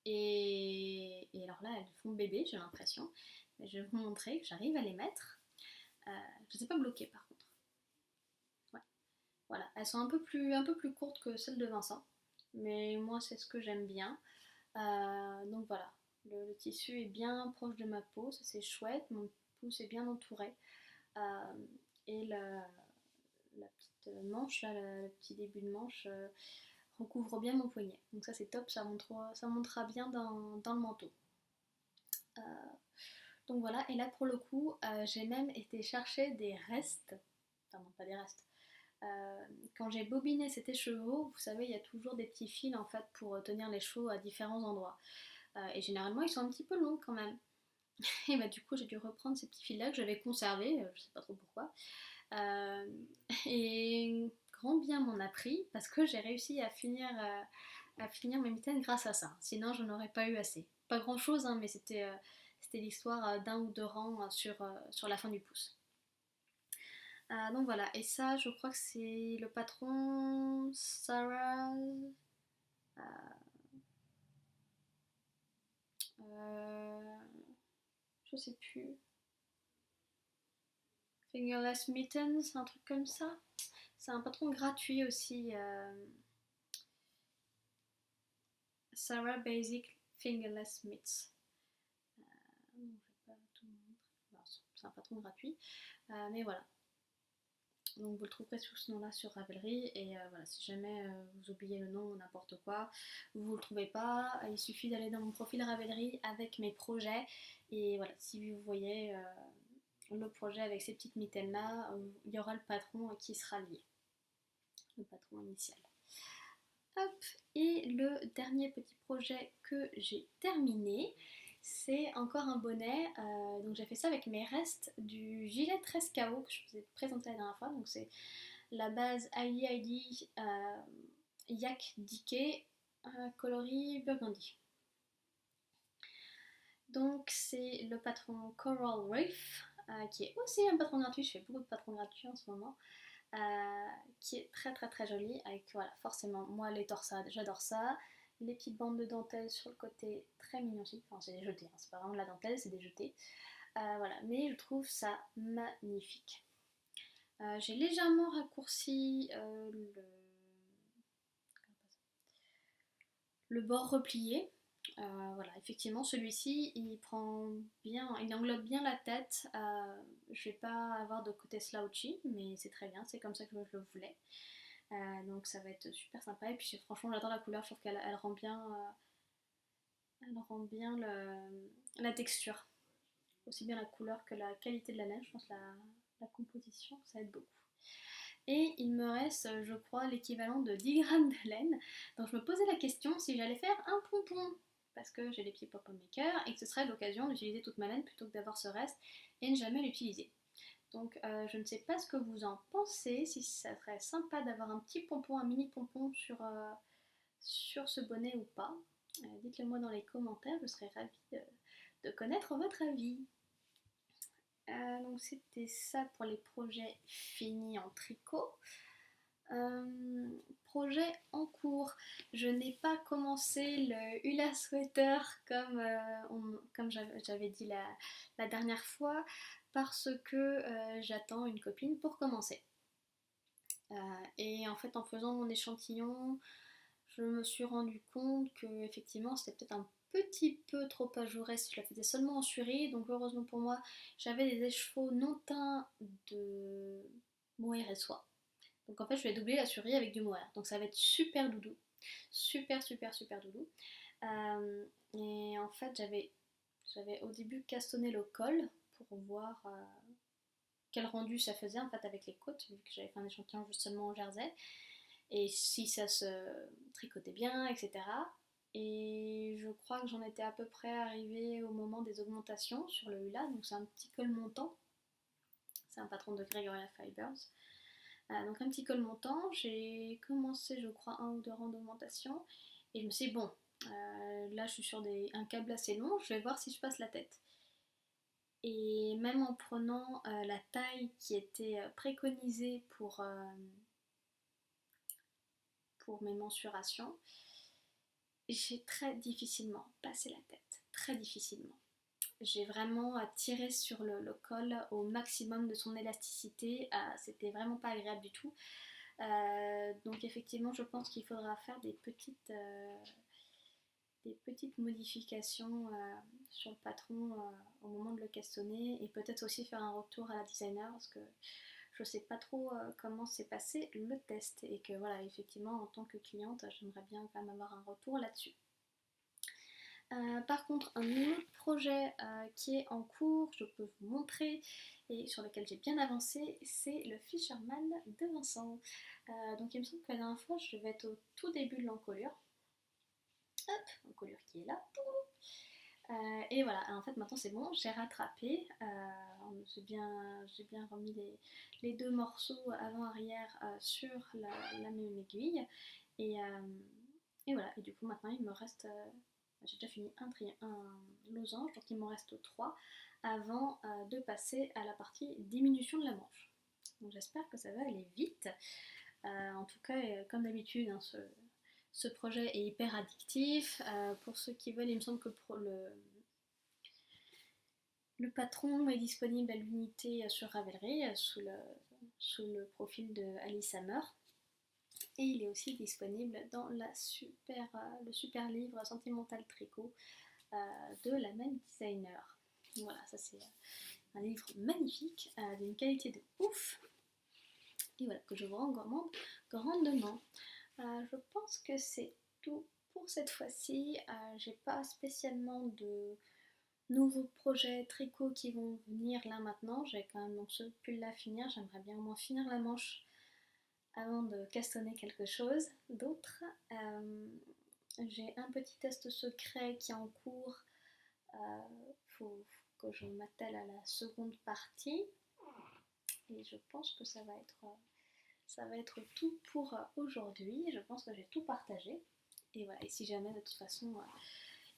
Et alors là, elles font bébé, j'ai l'impression. Mais je vais vous montrer que j'arrive à les mettre. Je ne les ai pas bloquées par contre. Ouais. Voilà, elles sont un peu plus courtes que celles de Vincent. Mais moi, c'est ce que j'aime bien. Donc voilà, le tissu est bien proche de ma peau, ça c'est chouette. Mon pouce est bien entouré. Euh, et la petite manche, là, le petit début de manche, recouvre bien mon poignet. Donc ça c'est top, ça montera bien dans le manteau. Euh, donc voilà, et là pour le coup, j'ai même été chercher des restes, enfin non pas des restes, quand j'ai bobiné cet écheveau, vous savez, il y a toujours des petits fils en fait pour tenir les chevaux à différents endroits. Et généralement ils sont un petit peu longs quand même. Et bah du coup j'ai dû reprendre ces petits fils là que j'avais conservés, je sais pas trop pourquoi. Euh, et grand bien m'en a pris parce que j'ai réussi à finir mes mitaines grâce à ça. Sinon, j'en aurais pas eu assez. Pas grand chose, hein, mais c'était l'histoire d'un ou deux rangs sur la fin du pouce. Donc voilà, et ça, je crois que c'est le patron Sarah. Euh, je sais plus. Fingerless Mittens, un truc comme ça. C'est un patron gratuit aussi. Sarah Basic Fingerless Mitts. Je vais pas tout montrer. C'est un patron gratuit. Mais voilà. Donc vous le trouverez sous ce nom-là sur Ravelry. Et voilà, si jamais vous oubliez le nom ou n'importe quoi, vous le trouvez pas, il suffit d'aller dans mon profil Ravelry avec mes projets. Et voilà, si vous voyez le projet avec ces petites mitaines-là, il y aura le patron qui sera lié. Le patron initial. Hop, et le dernier petit projet que j'ai terminé, c'est encore un bonnet. Donc j'ai fait ça avec mes restes du gilet 13KO que je vous ai présenté la dernière fois. Donc c'est la base Heidi Yak Dickey coloris burgundy. Donc c'est le patron Coral Reef qui est aussi un patron gratuit. Je fais beaucoup de patrons gratuits en ce moment. Qui est très très très jolie avec voilà forcément moi les torsades j'adore ça, les petites bandes de dentelle sur le côté très mignon aussi, enfin c'est des jetés, hein, c'est pas vraiment de la dentelle, c'est des jetés, voilà, mais je trouve ça magnifique. J'ai légèrement raccourci le bord replié. Voilà, effectivement, celui-ci, il prend bien, il englobe bien la tête. Je vais pas avoir de côté slouchy, mais c'est très bien, c'est comme ça que je le voulais. Donc ça va être super sympa. Et puis franchement, j'adore la couleur, je trouve qu'elle elle rend rend bien la texture, aussi bien la couleur que la qualité de la laine. Je pense que la composition, ça aide beaucoup. Et il me reste, je crois, l'équivalent de 10 grammes de laine. Donc je me posais la question si j'allais faire un pompon, parce que j'ai les pieds pop maker et que ce serait l'occasion d'utiliser toute ma laine plutôt que d'avoir ce reste et ne jamais l'utiliser. Donc je ne sais pas ce que vous en pensez, si ça serait sympa d'avoir un petit pompon, un mini pompon sur ce bonnet ou pas. Dites-le moi dans les commentaires, je serais ravie de connaître votre avis. Donc c'était ça pour les projets finis en tricot. Projet en cours. Je n'ai pas commencé le hula sweater comme j'avais dit la dernière fois parce que j'attends une copine pour commencer. Et en fait en faisant mon échantillon, je me suis rendu compte que effectivement c'était peut-être un petit peu trop ajouré si je la faisais seulement en surie. Donc heureusement pour moi, j'avais des écheveaux non teints de mohair et soie. Donc en fait je vais doubler la surie avec du mohair. Donc ça va être super doudou. Super super super doudou. Et en fait j'avais au début castonné le col pour voir quel rendu ça faisait en fait avec les côtes, vu que j'avais fait un échantillon justement en jersey. Et si ça se tricotait bien, etc. Et je crois que j'en étais à peu près arrivée au moment des augmentations sur le hula, donc c'est un petit col montant. C'est un patron de Gregoria Fibers. Donc un petit col montant, j'ai commencé je crois un ou deux rangs d'augmentation et je me suis dit bon, là je suis sur un câble assez long, je vais voir si je passe la tête. Et même en prenant la taille qui était préconisée pour mes mensurations, j'ai très difficilement passé la tête, très difficilement. J'ai vraiment tiré sur le col au maximum de son élasticité, c'était vraiment pas agréable du tout. Donc effectivement je pense qu'il faudra faire des petites modifications sur le patron au moment de le castonner et peut-être aussi faire un retour à la designer parce que je sais pas trop comment s'est passé le test et que voilà effectivement en tant que cliente j'aimerais bien quand même avoir un retour là-dessus. Par contre, un autre projet qui est en cours, je peux vous montrer et sur lequel j'ai bien avancé, c'est le Fisherman de Vincent. Donc il me semble que la dernière fois, je devais être au tout début de l'encolure. Hop, l'encolure qui est là. Et voilà, en fait maintenant c'est bon, j'ai rattrapé. J'ai bien remis les deux morceaux avant-arrière sur la même aiguille. Et voilà, et du coup maintenant il me reste... j'ai déjà fini un losange, donc il m'en reste 3 avant de passer à la partie diminution de la manche. Donc j'espère que ça va aller vite. En tout cas, comme d'habitude, hein, ce projet est hyper addictif. Pour ceux qui veulent, il me semble que le patron est disponible à l'unité sur Ravelry sous le profil de Alice Hammer. Et il est aussi disponible dans le super livre Sentimental Tricot de la même designer. Voilà, ça c'est un livre magnifique d'une qualité de ouf. Et voilà, que je vous recommande grandement. Je pense que c'est tout pour cette fois-ci. J'ai pas spécialement de nouveaux projets tricot qui vont venir là maintenant. J'ai quand même donc ce pull là à finir. J'aimerais bien au moins finir la manche avant de castonner quelque chose d'autre. J'ai un petit test secret qui est en cours. Faut que je m'attelle à la seconde partie. Et je pense que ça va être tout pour aujourd'hui. Je pense que j'ai tout partagé. Et voilà, et si jamais de toute façon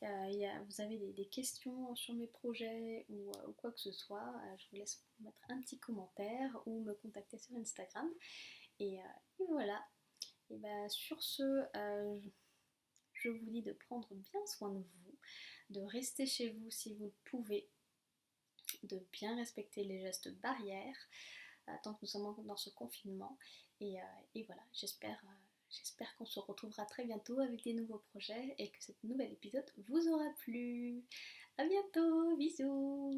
vous avez des questions sur mes projets ou quoi que ce soit, je vous laisse mettre un petit commentaire ou me contacter sur Instagram. Et voilà. Et bah, sur ce, je vous dis de prendre bien soin de vous, de rester chez vous si vous le pouvez, de bien respecter les gestes barrières tant que nous sommes dans ce confinement. Et voilà, j'espère qu'on se retrouvera très bientôt avec des nouveaux projets et que ce nouvel épisode vous aura plu. A bientôt, bisous.